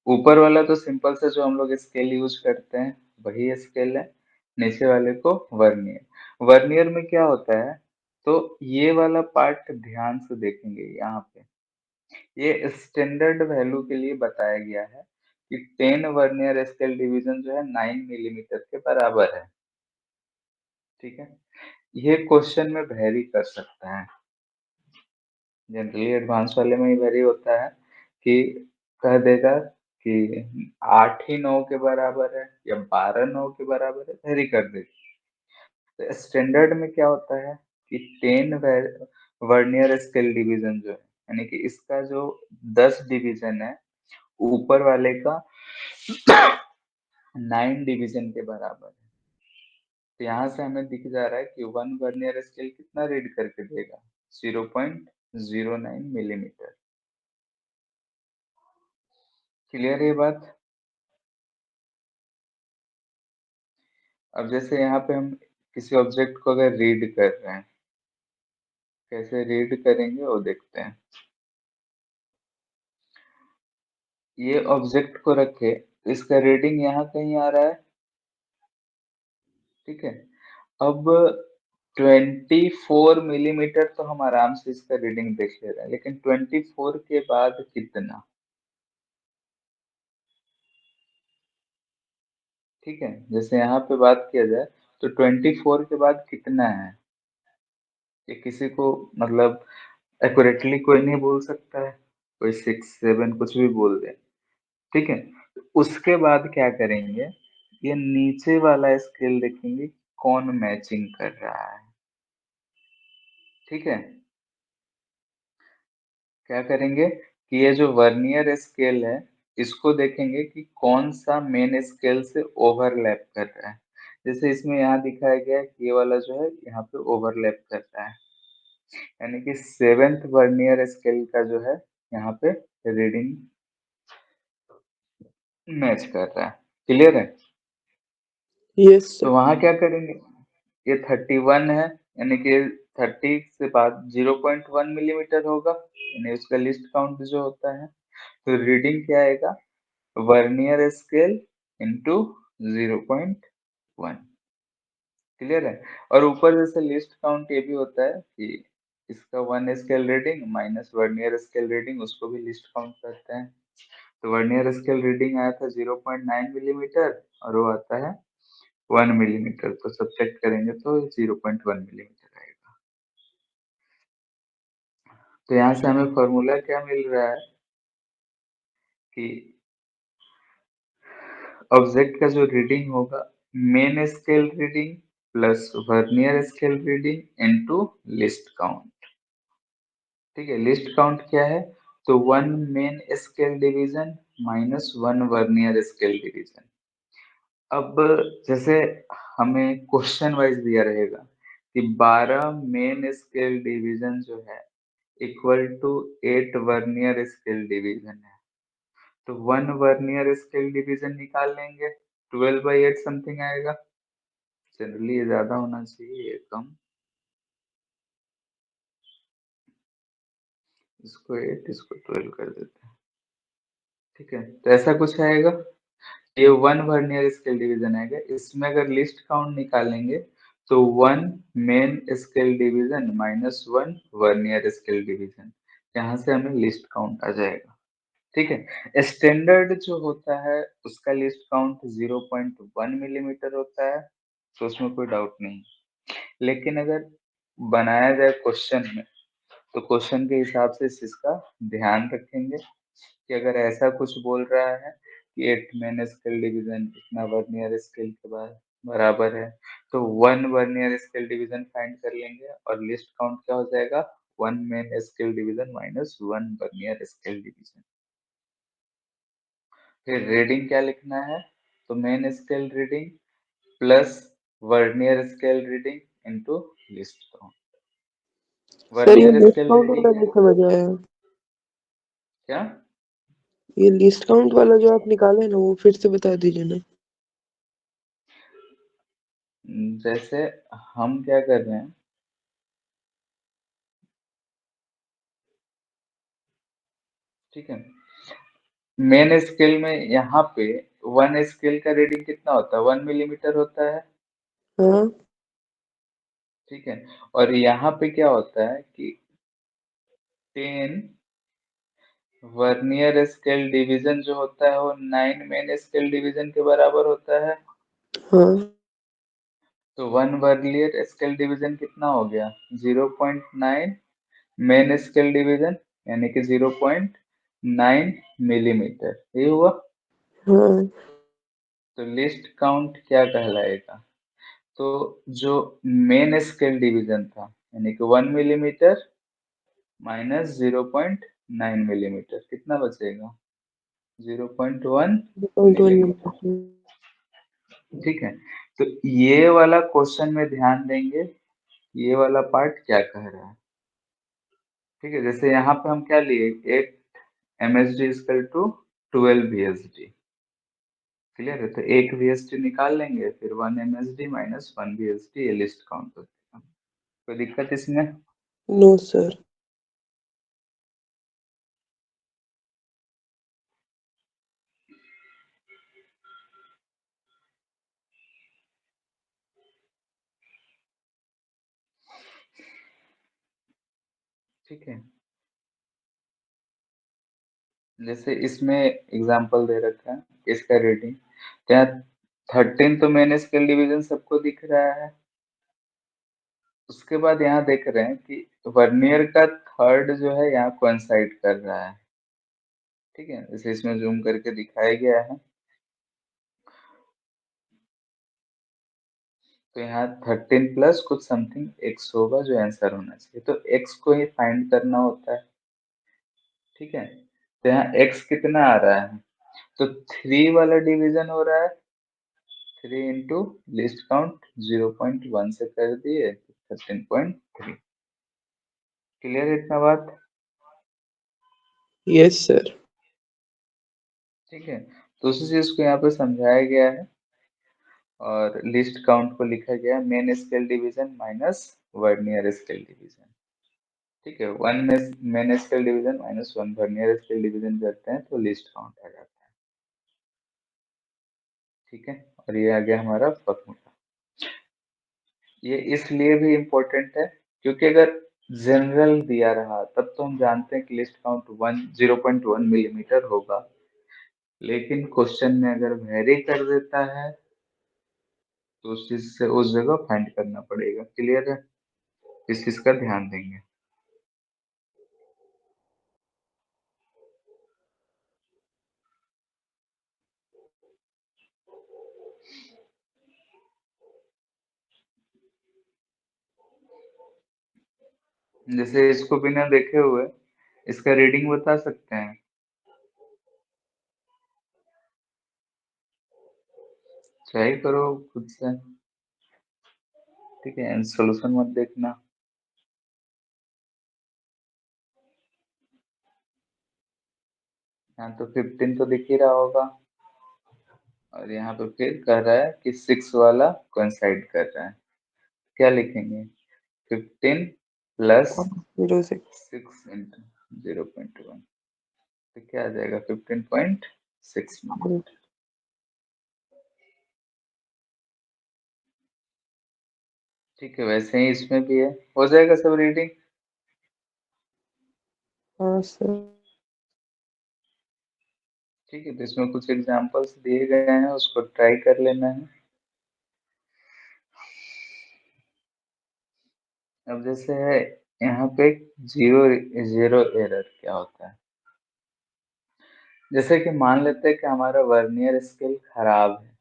ऊपर वाला तो सिंपल से जो हम लोग स्केल यूज करते हैं वही स्केल है। नीचे वाले को वर्नियर। वर्नियर में क्या होता है, तो ये वाला पार्ट ध्यान से देखेंगे यहाँ पे, ये स्टैंडर्ड वैल्यू के लिए बताया गया है कि 10 वर्नियर स्केल डिवीजन जो है 9 मिलीमीटर के बराबर है। ठीक है, ये क्वेश्चन में वेरी कर सकता है। जनरली एडवांस वाले में ही वेरी होता है कि कह देगा कि 8 ही 9 के बराबर है या 12 9 के बराबर है, वेरी कर देगा। तो स्टैंडर्ड में क्या होता है कि 10 वर्नियर स्केल डिवीजन जो है, यानी कि इसका जो 10 डिवीजन है ऊपर वाले का 9 डिवीजन के बराबर है। तो यहाँ से हमें दिख जा रहा है कि 1 वर्नियर स्केल कितना रीड करके देगा? 0.09 मिलीमीटर। क्लियर है ये बात? अब जैसे यहाँ पे हम किसी ऑब्जेक्ट को अगर रीड कर रहे हैं, कैसे रीड करेंगे वो देखते हैं। ये ऑब्जेक्ट को रखे, इसका रीडिंग यहाँ कहीं आ रहा है। ठीक है, अब 24 मिलीमीटर तो हम आराम से इसका रीडिंग देख ले रहे हैं, लेकिन 24 के बाद कितना? ठीक है, जैसे यहाँ पे बात किया जाए तो 24 के बाद कितना है, ये किसी को मतलब एक्यूरेटली कोई नहीं बोल सकता है। कोई 6 7 कुछ भी बोल दे। ठीक है, तो उसके बाद क्या करेंगे, ये नीचे वाला स्केल देखेंगे कौन मैचिंग कर रहा है। ठीक है, क्या करेंगे कि ये जो वर्नियर स्केल है इसको देखेंगे कि कौन सा मेन स्केल से ओवरलैप कर रहा है। जैसे इसमें यहाँ दिखाया गया है कि ये वाला जो है यहाँ पे ओवरलैप कर रहा है, यानी कि 7th वर्नियर स्केल का जो है यहाँ पे रीडिंग मैच कर रहा है। क्लियर है? यस तो सर। वहाँ क्या करेंगे, ये 31 है, यानी कि 30 से बाद 0.1 मिलीमीटर होगा, यानी उसका लिस्ट काउंट जो होता है। तो रीडिंग क्या आएगा, वर्नियर स्केल इंटू 0.1। क्लियर है? और ऊपर जैसे लिस्ट काउंट ये भी होता है कि इसका 1 scale reading minus vernier scale reading, उसको भी लिस्ट काउंट करते हैं। तो वर्नियर स्केल रीडिंग आया था 0.9 मिलीमीटर और वो आता है 1 मिलीमीटर, तो सब्ट्रैक्ट करेंगे तो 0.1 मिलीमीटर आएगा। तो यहाँ से हमें फॉर्मूला क्या मिल रहा है कि ऑब्जेक्ट का जो रीडिंग होगा, main scale reading plus vernier scale reading into least count. ठीक है, लिस्ट काउंट क्या है, तो 1 main scale division minus 1 vernier scale division. अब जैसे हमें क्वेश्चन वाइज दिया रहेगा कि 12 मेन स्केल डिवीजन जो है equal to 8 vernier scale division है, तो 1 वर्नियर स्केल डिवीजन निकाल लेंगे, 12/8 समथिंग आएगा। जनरली ये ज्यादा होना चाहिए, ये कम, इसको 8 इसको 12 कर देते हैं। ठीक है, तो ऐसा कुछ आएगा, ये 1 वर्नियर स्केल डिवीजन आएगा। इसमें अगर लिस्ट काउंट निकालेंगे तो 1 main scale division minus 1 vernier scale division, यहाँ से हमें लिस्ट काउंट आ जाएगा। ठीक है, स्टैंडर्ड जो होता है उसका लिस्ट काउंट 0.1 मिलीमीटर होता है, तो उसमें कोई डाउट नहीं। लेकिन अगर बनाया जाए क्वेश्चन में तो क्वेश्चन के हिसाब से इस चीज का ध्यान रखेंगे कि अगर ऐसा कुछ बोल रहा है कि 8 मेन स्केल डिवीजन इतना वर्नियर स्केल के बाद बराबर है, तो 1 वर्नियर स्केल डिवीजन फाइंड कर लेंगे और लिस्ट काउंट क्या हो जाएगा, 1 main scale division minus 1 vernier scale division. फिर रीडिंग क्या लिखना है, तो main scale reading plus vernier scale reading into least count. Sir ये vernier least scale count reading वाला नहीं समझ आया। क्या, ये लिस्ट काउंट वाला जो आप निकाले ना वो फिर से बता दीजिए ना। जैसे हम क्या कर रहे हैं, ठीक है, मेन स्केल में यहाँ पे 1 स्केल का रीडिंग कितना होता है, 1 मिलीमीटर होता है। हाँ ठीक है, और यहाँ पे क्या होता है कि 10 वर्नियर स्केल डिवीजन जो होता है वो 9 मेन स्केल डिवीजन के बराबर होता है। हाँ तो 1 वर्नियर स्केल डिवीजन कितना हो गया, 0.9 मेन स्केल डिवीजन, यानी कि 0.9 मिलीमीटर, ये हुआ। हाँ। तो लिस्ट काउंट क्या कहलाएगा, तो जो मेन स्केल डिवीजन था यानी कि 1 मिलीमीटर माइनस 0.9 मिलीमीटर, कितना बचेगा, 0.1 मिलीमीटर। 0.1। ठीक है, तो ये वाला क्वेश्चन में ध्यान देंगे, ये वाला पार्ट क्या कह रहा है। ठीक है, जैसे यहाँ पे हम क्या लिए, 8 MSD equal to 12 VSD। Clear है, तो एक VSD निकाल लेंगे, फिर 1 MSD माइनस 1 VSD, ये लिस्ट काउंट हो जाएगा। कोई दिक्कत इसमें? No sir. ठीक है, जैसे इसमें एग्जांपल दे रखा है इसका रीडिंग, तो यहाँ 13 तो मैंने स्केल डिवीजन सबको दिख रहा है। उसके बाद यहाँ देख रहे हैं कि वर्नियर का थर्ड जो है यहाँ कोइंसाइड कर रहा है। ठीक है, जैसे इसमें जूम करके दिखाया गया है। तो यहाँ 13 प्लस कुछ समथिंग x होगा जो आंसर होना चाहिए। तो x को ही फाइंड करना होता है, ठीक है? तो यहाँ x कितना आ रहा है? तो 3 वाला डिवीजन हो रहा है, 3 इंटू लिस्ट काउंट 0.1 से कर दिए 13.3। क्लियर है इतना बात? Yes sir. ठीक है, तो उसी चीज को यहाँ पे समझाया गया है और लिस्ट काउंट को लिखा गया है main scale division minus vernier scale division. ठीक है, one main scale division minus one vernier scale division करते हैं तो लिस्ट काउंट आ जाता है। ठीक है, और ये आ गया हमारा फॉर्मूला। ये इसलिए भी इम्पोर्टेंट है क्योंकि अगर जनरल दिया रहा तब तो हम जानते हैं कि लिस्ट काउंट 0.1 मिलीमीटर होगा, लेकिन क्वेश्चन में अगर वेरी कर देता है तो उस चीज से उस जगह फाइंड करना पड़ेगा। क्लियर है? इस चीज का ध्यान देंगे। जैसे इसको बिना देखे हुए इसका रीडिंग बता सकते हैं? ट्राई करो खुद से। ठीक है, सोल्यूशन मत देखना। यहाँ तो 15 तो दिख ही रहा होगा और यहाँ पे फिर कह रहा है कि 6 वाला कोइंसाइड कर रहा है। क्या लिखेंगे? 15 प्लस 0.06। 6 इंटू 0.1 तो क्या आ जाएगा? 15.6 मिनट। ठीक है, वैसे ही इसमें भी है, हो जाएगा सब रीडिंग। हाँ सर। ठीक है, तो इसमें कुछ एग्जांपल्स दिए गए हैं, उसको ट्राई कर लेना है। अब जैसे है यहाँ पे जीरो जीरो एरर क्या होता है? जैसे कि मान लेते हैं कि हमारा वर्नियर स्केल खराब है।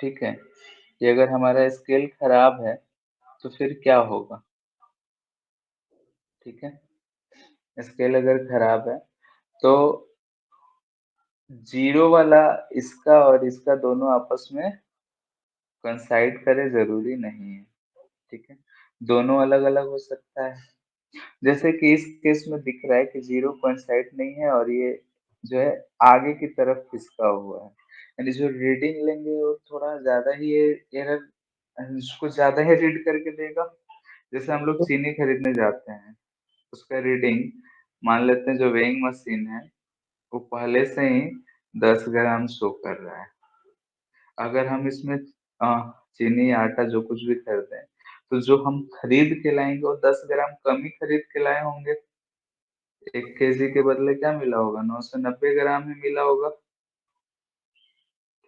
ठीक है, कि अगर हमारा स्केल खराब है तो फिर क्या होगा? ठीक है, स्केल अगर खराब है तो जीरो वाला इसका और इसका दोनों आपस में कोइंसाइड करे जरूरी नहीं है। ठीक है, दोनों अलग अलग हो सकता है। जैसे कि इस केस में दिख रहा है कि जीरो कोइंसाइड नहीं है और ये जो है आगे की तरफ खिसका हुआ है, यानी जो रीडिंग लेंगे वो थोड़ा ज्यादा ही ये एरर कुछ ज्यादा ही रीड करके देगा। जैसे हम लोग चीनी खरीदने जाते हैं, उसका रीडिंग मान लेते हैं जो वेइंग मशीन है वो पहले से ही 10 ग्राम शो कर रहा है। अगर हम इसमें चीनी आटा जो कुछ भी खरीदते हैं तो जो हम खरीद के लाएंगे वो 10 ग्राम कम ही खरीद के लाए होंगे। 1 केजी के बदले क्या मिला होगा? 990 ग्राम ही मिला होगा।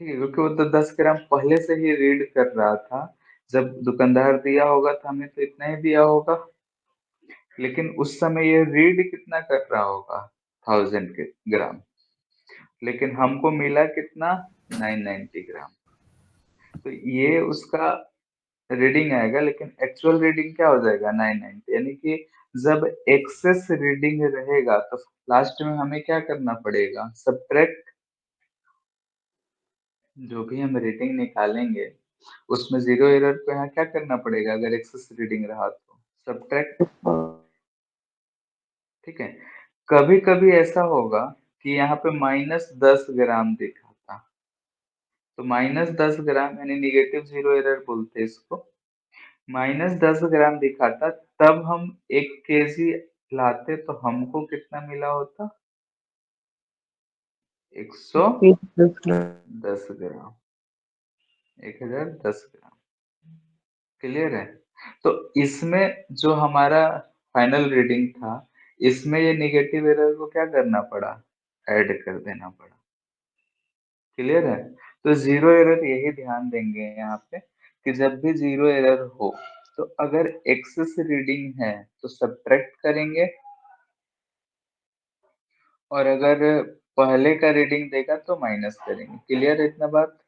ठीक है, क्योंकि वो तो 10 ग्राम पहले से ही रीड कर रहा था। जब दुकानदार दिया होगा तो हमें तो इतना ही दिया होगा, लेकिन उस समय ये रीड कितना कर रहा होगा? 1000 ग्राम, लेकिन हमको मिला कितना? 990 ग्राम। तो ये उसका रीडिंग आएगा, लेकिन एक्चुअल रीडिंग क्या हो जाएगा? 990। यानी कि जब एक्सेस रीडिंग रहेगा तो लास्ट में हमें क्या करना पड़ेगा? सब्ट्रैक्ट। जो भी हम रीडिंग निकालेंगे उसमें जीरो एरर को यहाँ क्या करना पड़ेगा? अगर एक्सेस रीडिंग रहा तो सब्ट्रैक्ट। ठीक है, कभी कभी ऐसा होगा कि यहाँ पे -10 ग्राम दिखा था, तो -10 ग्राम यानी निगेटिव जीरो एरर बोलते हैं इसको। -10 ग्राम दिखा था, तब हम 1 केजी लाते तो हमको कितना मिला होता? 110 ग्राम, 1010 ग्राम। क्लियर है? तो इसमें जो हमारा फाइनल रीडिंग था, इसमें ये निगेटिव एरर को क्या करना पड़ा? ऐड कर देना पड़ा। क्लियर है? तो जीरो एरर यही ध्यान देंगे यहाँ पे कि जब भी जीरो एरर हो तो अगर एक्सेस रीडिंग है तो सब्ट्रैक्ट करेंगे, और अगर पहले का रीडिंग देगा तो माइनस करेंगे। क्लियर है इतना बात?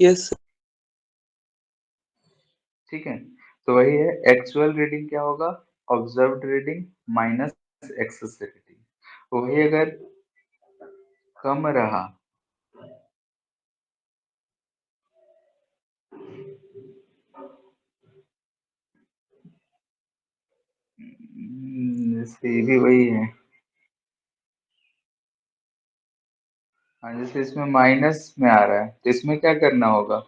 Yes sir. ठीक है, तो वही है एक्चुअल रीडिंग क्या होगा, observed reading minus excess reading. वही अगर कम रहा जैसे ये भी वही है। हाँ, जैसे इसमें माइनस में आ रहा है तो इसमें क्या करना होगा,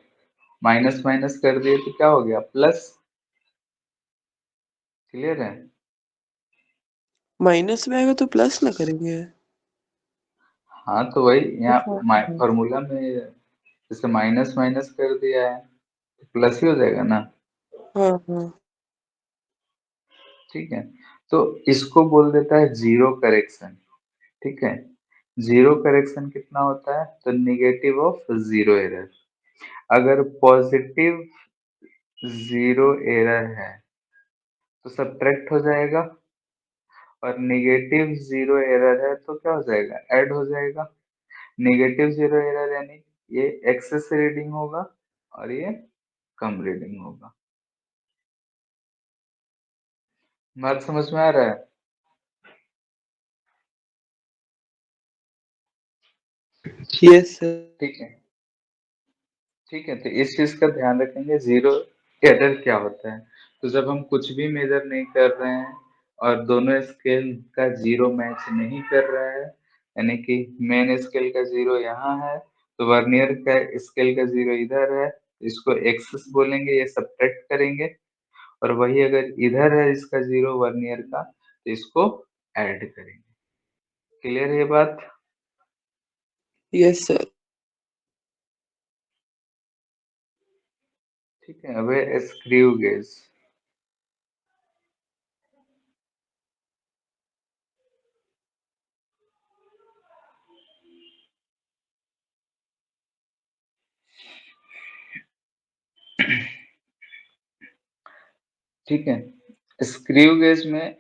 माइनस माइनस कर दिए तो क्या हो गया, प्लस। क्लियर है? माइनस में आएगा तो प्लस ना करेंगे। हाँ तो वही अच्छा। यहाँ फॉर्मूला में जैसे माइनस माइनस कर दिया है तो प्लस ही हो जाएगा ना। हाँ हाँ। ठीक है, तो इसको बोल देता है जीरो करेक्शन। ठीक है, जीरो करेक्शन कितना होता है, तो निगेटिव ऑफ जीरो एरर। अगर पॉजिटिव जीरो एरर है तो सब्ट्रैक्ट हो जाएगा, और निगेटिव जीरो एरर है तो क्या हो जाएगा, ऐड हो जाएगा। निगेटिव जीरो एरर यानी ये एक्सेस रीडिंग होगा और ये कम रीडिंग होगा। बात समझ में आ रहा है? Yes sir. ठीक है, ठीक है, तो इस चीज का ध्यान रखेंगे, जीरो एरर क्या होता है। तो जब हम कुछ भी मेजर नहीं कर रहे हैं और दोनों स्केल का जीरो मैच नहीं कर रहा है, यानी कि मेन स्केल का जीरो यहाँ है तो वर्नियर का स्केल का जीरो इधर है, इसको एक्सेस बोलेंगे, ये सब्ट्रैक्ट करेंगे। और वही अगर इधर है इसका जीरो वर्नियर का तो इसको ऐड करेंगे। क्लियर है ये बात? Yes sir. ठीक है, अब है स्क्रू गेज। ठीक है, स्क्रू गेज में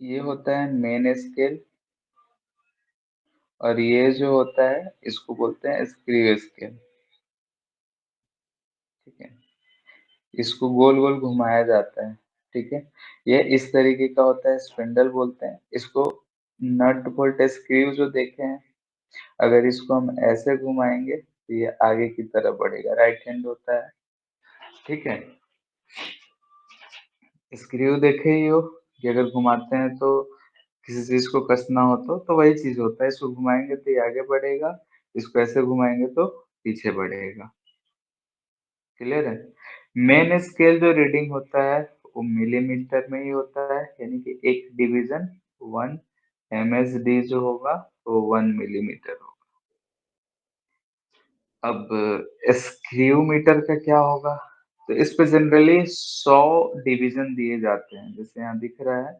ये होता है मेन स्केल, और ये जो होता है इसको बोलते हैं स्क्रू स्केल। ठीक है, इसको गोल गोल घुमाया जाता है। ठीक है, ये इस तरीके का होता है, स्पिंडल बोलते हैं इसको। नट बोल्ट स्क्रू जो देखे हैं, अगर इसको हम ऐसे घुमाएंगे तो ये आगे की तरफ बढ़ेगा, राइट हैंड होता है। ठीक है, स्क्रू देखे ही हो कि अगर घुमाते हैं तो किसी चीज को कसना हो तो वही चीज होता है, इसको घुमाएंगे तो ये आगे बढ़ेगा, इसको ऐसे घुमाएंगे तो पीछे बढ़ेगा। क्लियर है? मेन स्केल जो रीडिंग होता है वो मिलीमीटर में ही होता है, यानी कि एक डिवीजन 1 MSD जो होगा वो 1 मिलीमीटर होगा। अब स्क्रू मीटर का क्या होगा, तो इस पे जनरली 100 डिवीजन दिए जाते हैं, जैसे यहाँ दिख रहा है,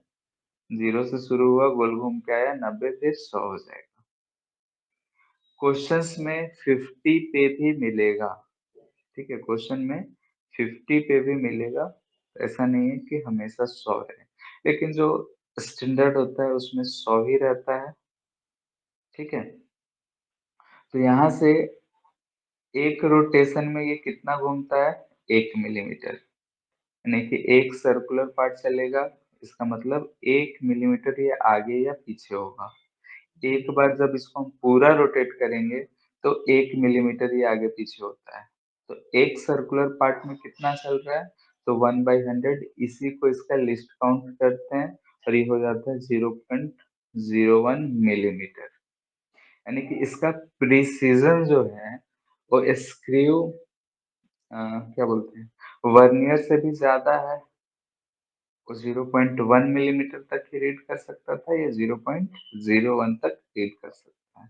0 से शुरू हुआ, गोल घूम के आया 90, फिर 100 हो जाएगा। क्वेश्चंस में 50 पे भी मिलेगा। ठीक है, क्वेश्चन में 50 पे भी मिलेगा, ऐसा नहीं है कि हमेशा 100 है, लेकिन जो स्टैंडर्ड होता है उसमें 100 ही रहता है। ठीक है, तो यहाँ से एक रोटेशन में ये कितना घूमता है, 1 मिलीमीटर, यानी कि एक सर्कुलर पार्ट चलेगा, इसका मतलब 1 मिलीमीटर ये आगे या पीछे होगा। एक बार जब इसको हम पूरा रोटेट करेंगे तो 1 मिलीमीटर ये आगे पीछे होता है। तो एक सर्कुलर पार्ट में कितना चल रहा है, तो 1/100, इसी को इसका लिस्ट काउंट करते हैं और ये हो जाता है 0.01 मिलीमीटर। यानी कि इसका प्रिसीजन जो है वो स्क्रू क्या बोलते हैं, वर्नियर से भी ज्यादा है। वो 0.1 मिलीमीटर तक ही रीड कर सकता था, ये 0.01 तक रीड कर सकता है।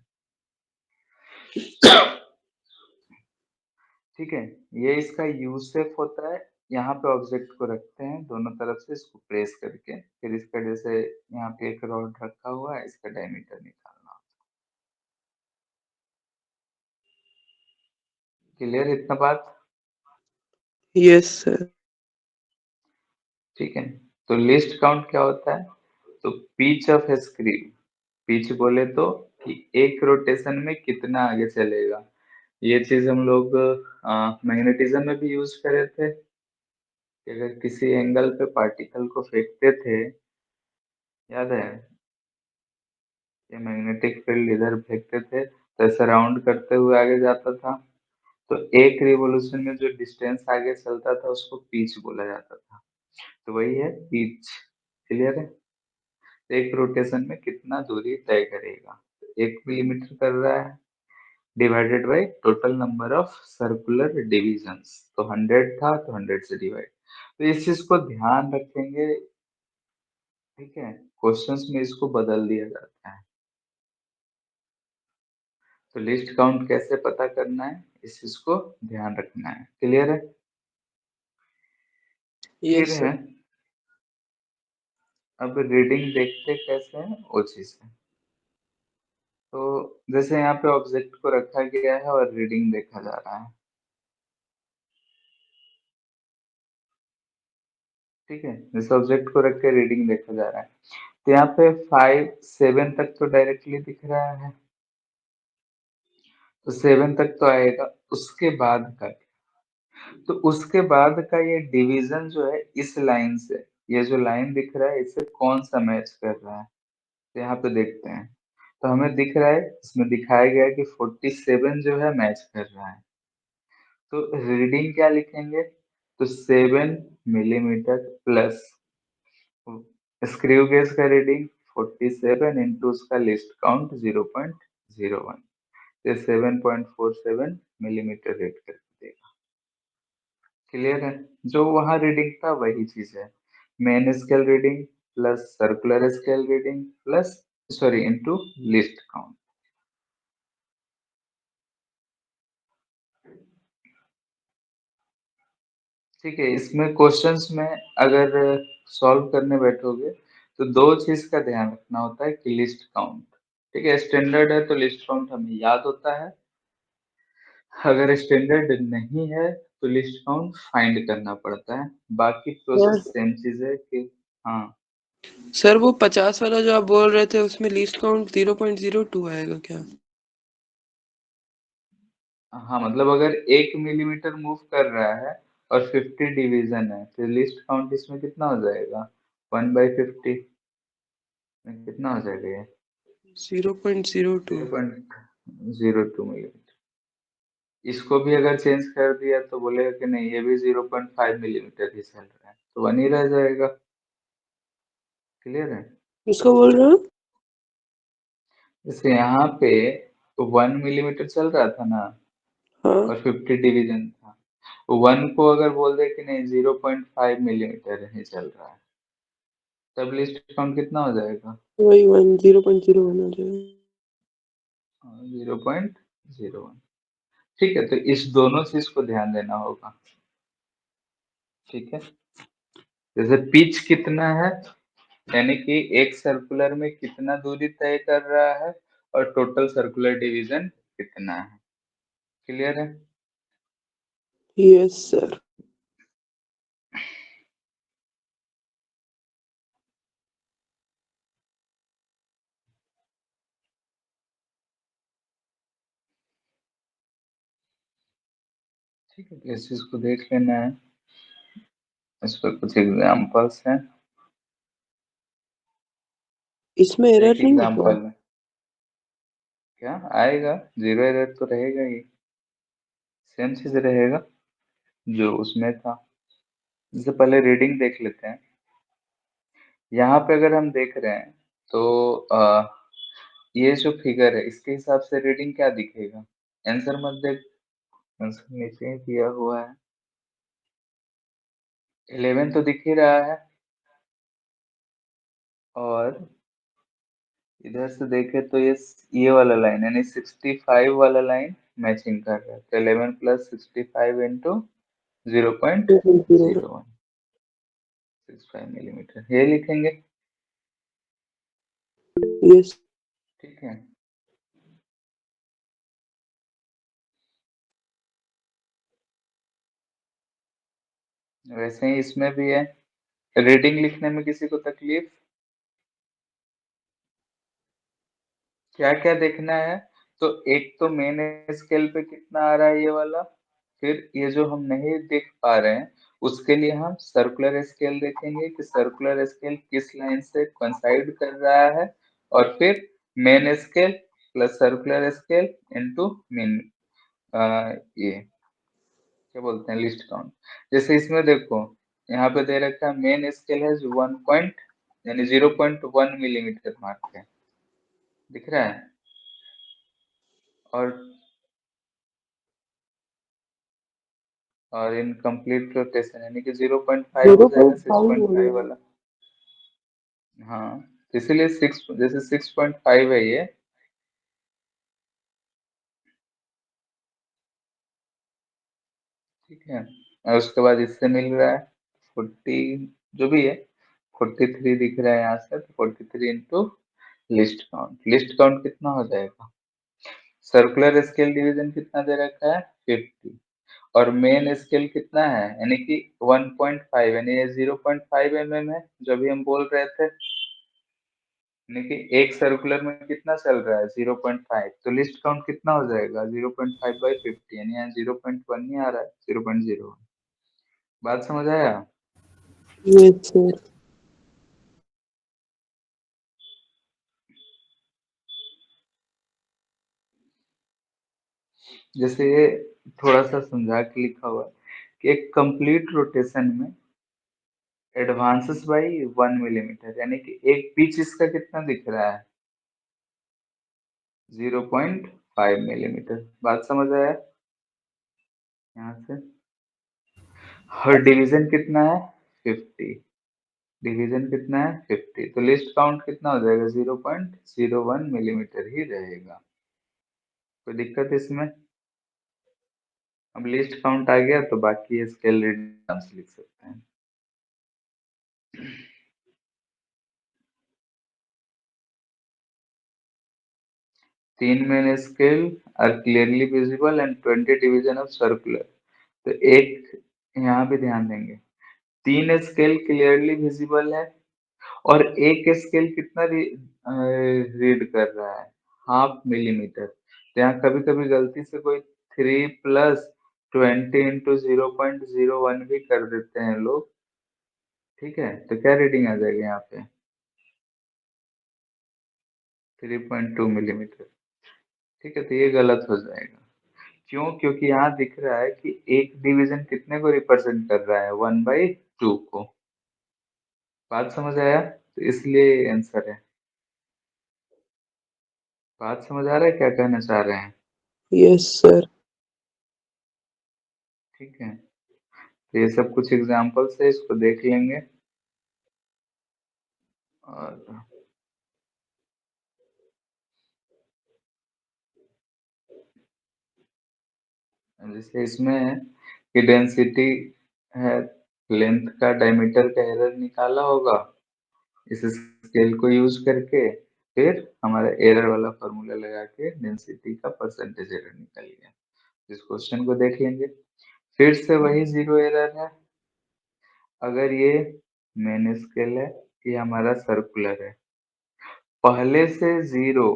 ठीक है, ये इसका यू शेप होता है। यहाँ पे ऑब्जेक्ट को रखते हैं दोनों तरफ से, इसको प्रेस करके, फिर इसका जैसे यहाँ पे एक रॉड रखा हुआ है, इसका डायमीटर निकालना। क्लियर इतना बात? Yes sir. ठीक है, तो लिस्ट काउंट क्या होता है, तो पिच ऑफ स्क्रू, पिच बोले तो कि एक रोटेशन में कितना आगे चलेगा, ये चीज़ हम लोग मैग्नेटिज्म में भी यूज़ करे थे कि अगर किसी एंगल पे पार्टिकल को फेंकते थे, याद है? ये मैग्नेटिक फील्ड इधर फेंकते थे, तो ऐसे राउंड करते हुए आगे जाता था, तो एक रिवॉल्यूशन में जो डिस्टेंस आगे चलता था उसको पिच बोला जाता था। तो वही है पिच, क्लियर है? एक रोटेशन में कितना दूरी तय करेगा? 1 मिलीमीटर कर रहा है, divided by total number of circular divisions, तो 100 था तो 100 से डिवाइड। तो इस चीज़ को ध्यान रखेंगे, ठीक है? क्वेश्चंस में इसको बदल दिया जाता है। तो लिस्ट काउंट कैसे पता करना है, इस चीज़ को ध्यान रखना है, क्लियर है? फिर यस है, सर। अब रीडिंग देखते कैसे हैं वो चीज़ है। तो जैसे यहाँ पे ऑब्जेक्ट को रखा गया है और रीडिंग देखा जा रहा है, ठीक है? जैसे ऑब्जेक्ट को रख के रीडिंग देखा जा रहा है, तो यहाँ पे 5 7 तक तो डायरेक्टली दिख रहा है, तो 7 तक तो आएगा, उसके बाद का तो उसके बाद का ये डिवीजन जो है इस लाइन से, ये जो लाइन दिख रहा है इससे कौन सा मैच कर रहा है, तो यहाँ पे देखते हैं। तो हमें दिख रहा है, इसमें दिखाया गया है कि 47 जो है मैच कर रहा है। तो रीडिंग क्या लिखेंगे? तो 7 मिलीमीटर प्लस स्क्रू गेज का रीडिंग 47 इंटू उसका लिस्ट काउंट 0.01, ये 7.47 मिलीमीटर रीड करके देगा, क्लियर है? जो वहां रीडिंग था वही चीज है, main scale reading plus circular scale reading plus sorry into list count. ठीक है, इसमें क्वेश्चंस में अगर सॉल्व करने बैठोगे तो दो चीज का ध्यान रखना होता है कि लिस्ट काउंट, ठीक है? स्टैंडर्ड है तो लिस्ट काउंट हमें याद होता है, अगर स्टैंडर्ड नहीं है तो लिस्ट काउंट फाइंड करना पड़ता है। बाकी सर प्रोसेस सेम चीज है कि हाँ सर वो 50 वाला जो आप बोल रहे थे उसमें लीस्ट काउंट 0.02 आएगा क्या? हाँ, मतलब अगर 1 मिलीमीटर मूव कर रहा है और 50 डिवीजन है तो लिस्ट काउंट इसमें कितना हो जाएगा? 1/50 में कितना हो जाएगा ये? 0.02। 0.02 मिलीमीटर। इसको भी अगर चेंज कर दिया तो बोलेगा कि नहीं ये भी 0.5 मिलीमीटर ही चल रहा है, तो 1 ही रह जाएगा, क्लियर है? किसको बोल रहे हो? जैसे यहाँ पे 1 मिलीमीटर चल रहा था ना हाँ और 50 डिवीजन था, 1 को अगर बोल दे कि नहीं 0.5 मिलीमीटर ही चल रहा है, तब लिस्ट काउंट कितना हो जाएगा? वही 0.01 हो जाएगा। 0.01। ठीक है, तो इस दोनों चीज को ध्यान देना होगा, ठीक है? जैसे पिच कितना है, यानी कि एक सर्कुलर में कितना दूरी तय कर रहा है और टोटल सर्कुलर डिवीजन कितना है, क्लियर है? Yes sir. ठीक है, तो इस चीज को देख लेना है, इस पर कुछ एग्जांपल्स हैं। इसमें जैसे एरर एक नहीं होता? एग्जांपल क्या आएगा, जीरो एरर तो रहेगा ही, सेम चीज रहेगा जो उसमें था। जैसे पहले रीडिंग देख लेते हैं, यहाँ पे अगर हम देख रहे हैं तो ये जो फिगर है इसके हिसाब से रीडिंग क्या दिखेगा? आंसर मत देख, आंसर नीचे ही दिया हुआ है, 11 तो दिख ही रहा है, और इधर से देखे तो ये वाला लाइन यानी 65 वाला लाइन मैचिंग कर रहा है, तो 11 प्लस 65 इंटू 2.01। 0.01 65 मिलीमीटर ये लिखेंगे, यस। ठीक है? वैसे ही इसमें भी है, रीडिंग लिखने में किसी को तकलीफ? क्या क्या देखना है? तो एक तो मेन स्केल पे कितना आ रहा है ये वाला, फिर ये जो हम नहीं देख पा रहे हैं, उसके लिए हम सर्कुलर स्केल देखेंगे कि सर्कुलर स्केल किस लाइन से कोइंसाइड कर रहा है, और फिर main scale plus circular scale into mean ये क्या बोलते हैं लिस्ट काउंट। जैसे इसमें देखो यहाँ पे दे रखा है मेन स्केल है जो 1 पॉइंट यानी 0.1 मिलीमीटर मार्क है, दिख रहा है, और इनकम्प्लीट रोटेशन यानी कि 0.5 हो जीरो जाएगा पॉइंट फाइव हो 6.5 गया। वाला। हाँ, तो इसीलिए 6 जैसे 6.5 है ये, ठीक है, और उसके बाद इससे मिल रहा है 40 जो भी है 43 दिख रहा है यहाँ से, तो 43 इंटू लिस्ट काउंट कितना हो जाएगा, सर्कुलर स्केल डिवीजन कितना दे रखा है 50, और मेन स्केल कितना है यानी कि 1.5 यानी ये 0.5 mm है जो भी हम बोल रहे थे, यानी कि एक सर्कुलर में कितना चल रहा है 0.5, तो लिस्ट काउंट कितना हो जाएगा 0.5 बाई 50 यानी यहाँ 0.1 ही आ रहा है 0.0। बात समझ आया। Yes sir. जैसे ये थोड़ा सा समझा के लिखा हुआ है कि एक कंप्लीट रोटेशन में एडवांसेस बाई 1 मिलीमीटर यानी कि एक पिच इसका कितना दिख रहा है 0.5 मिलीमीटर। बात समझ आया यहाँ से। हर डिवीजन कितना है 50, डिवीजन कितना है 50, तो लिस्ट काउंट कितना हो जाएगा 0.01 मिलीमीटर ही रहेगा। कोई दिक्कत इसमें। अब लिस्ट काउंट आ गया तो बाकी स्केल रीडिंग लिख सकते हैं। 3 main scale are clearly visible and 20 division of circular. तो एक यहाँ भी ध्यान देंगे, 3 स्केल क्लियरली विजिबल है और एक स्केल कितना रीड कर रहा है 0.5 मिलीमीटर। तो यहाँ कभी कभी गलती से कोई 3 प्लस 20 इंटू 0.01 भी कर देते हैं लोग, ठीक है, तो क्या रीडिंग आ जाएगा यहाँ पे 3.2 मिलीमीटर, ठीक है, तो ये गलत हो जाएगा। क्यों? क्योंकि यहाँ दिख रहा है कि एक डिवीजन कितने को रिप्रेजेंट कर रहा है 1/2 को। बात समझ आया, तो इसलिए आंसर है। बात समझ आ रहा है क्या कहना चाह रहे हैं। Yes sir. ठीक है, तो ये सब कुछ एग्जाम्पल्स है, इसको देख लेंगे। और जैसे इसमें है कि डेंसिटी है, लेंथ का डायमीटर का एरर निकाला होगा इस स्केल को यूज करके, फिर हमारा एरर वाला फॉर्मूला लगा के डेंसिटी का परसेंटेज एरर निकल गया। इस क्वेश्चन को देख लेंगे। फिर से वही जीरो एरर है। अगर ये मेन स्केल है, ये हमारा सर्कुलर है, पहले से जीरो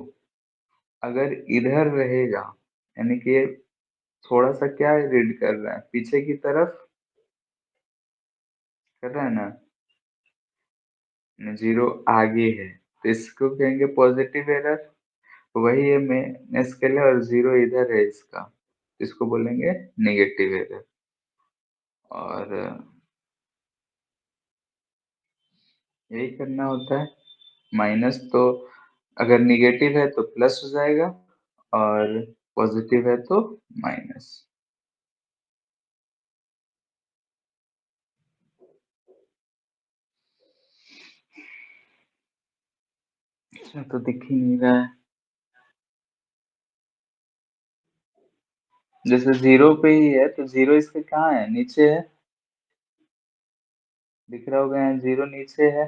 अगर इधर रहेगा यानी कि ये थोड़ा सा क्या रीड कर रहा है पीछे की तरफ कर रहा है ना, जीरो आगे है, तो इसको कहेंगे पॉजिटिव एरर। वही है मेन स्केल है और जीरो इधर है इसका, इसको बोलेंगे नेगेटिव एरर। और यही करना होता है। माइनस तो अगर निगेटिव है तो प्लस हो जाएगा और पॉजिटिव है तो माइनस। इसमें तो दिख ही नहीं रहा है। जैसे जीरो पे ही है तो जीरो इसके कहाँ है, नीचे है, दिख रहा होगा यहाँ जीरो नीचे है,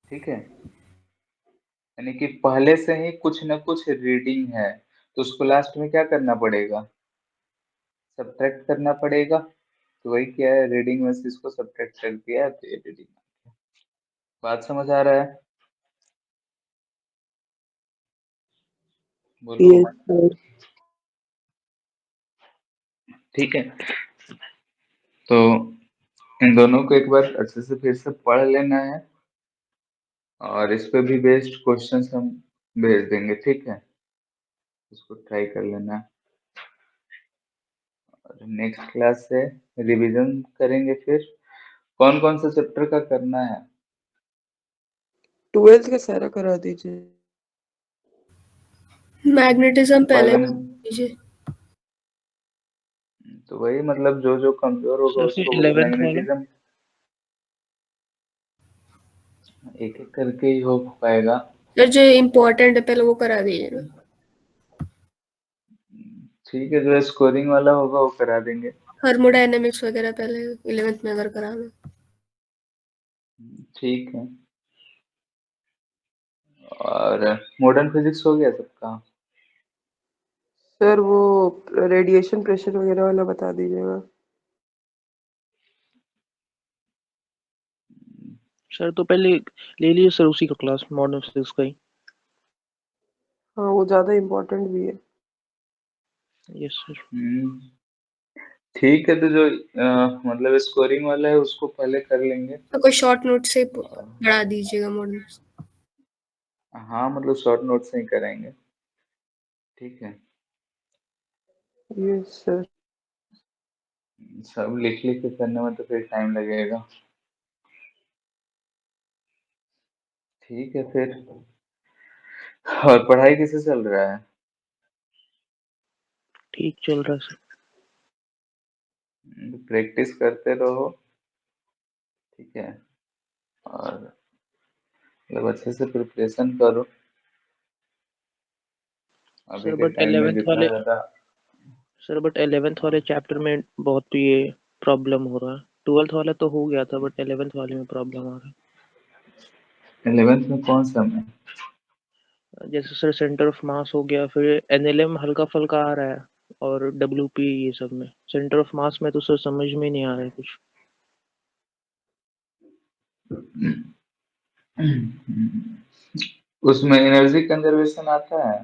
ठीक है, यानी कि पहले से ही कुछ न कुछ रीडिंग है, तो उसको लास्ट में क्या करना पड़ेगा, सब्ट्रैक्ट करना पड़ेगा। तो वही क्या है, रीडिंग में से इसको सब्ट्रैक्ट कर दिया तो ये रीडिंग। बात समझ आ रहा है। बोलो। Yes sir. ठीक है, तो इन दोनों को एक बार अच्छे से फिर से पढ़ लेना है और इस पे भी बेस्ड क्वेश्चंस हम भेज देंगे, ठीक है? इसको ट्राई कर लेना। और नेक्स्ट क्लास से रिवीजन करेंगे। फिर कौन कौन से चैप्टर का करना है? 12th का सारा करा दीजिए। मैग्नेटिज्म पहले पहले कीजिए। तो वही मतलब जो जो कमजोर होगा सर फिर उसको 11th वाला? मैग्नेटिज्म एक एक करके ही हो पाएगा। सर जो इम्पोर्टेंट है पहले वो करा दीजिए ना। ठीक है, जो स्कोरिंग वाला होगा वो करा देंगे। थर्मोडायनेमिक्स वगैरह पहले 11th में अगर कराना। ठीक है, और मॉडर्न फिजिक्स हो गया सबका? सर वो रेडिएशन प्रेशर वगैरह वाला बता दीजिएगा। सर तो पहले ले लीजिए सर उसी का क्लास, मॉडर्न फिजिक्स का ही। हाँ वो ज़्यादा इम्पोर्टेंट भी है। Yes sir. ठीक है, तो जो मतलब स्कोरिंग वाला है उसको पहले कर लेंगे। तो कोई शॉर्ट नोट से पढ़ा दीजिएगा मॉडर्न। हाँ मतलब शॉर्ट नोट से ही करेंगे, ठीक है? Yes sir. सब लिख लिख के करने में तो फिर टाइम लगेगा। ठीक है फिर, और पढ़ाई कैसे चल रहा है? ठीक चल रहा है सर। प्रैक्टिस करते रहो, ठीक है? और मतलब अच्छे से प्रिपरेशन करो। अभी सर के बट टाइम में 11th जितना वाले ज्यादा सर बट 11th वाले चैप्टर में बहुत ये प्रॉब्लम हो रहा है। 12th वाला तो हो गया था बट 11th वाले में प्रॉब्लम आ रहा 11th में कौन सा में? है। जैसे सर सेंटर ऑफ मास हो गया, फिर एनएलएम हल्का फुल्का आ रहा है, और डब्ल्यूपी ये सब में सेंटर ऑफ मास में तो सर समझ में नहीं आ रहा है कुछ। उसमें एनर्जी कंजर्वेशन आता है?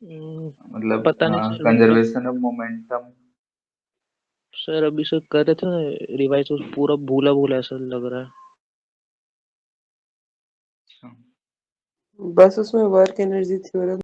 मतलब पता नहीं सर वो तो। Conservation of momentum. सर अभी सर कर रहे थे ना रिवाइज, तो पूरा भूला भूला ऐसा लग रहा है। बस उसमें वर्क एनर्जी थ्योरम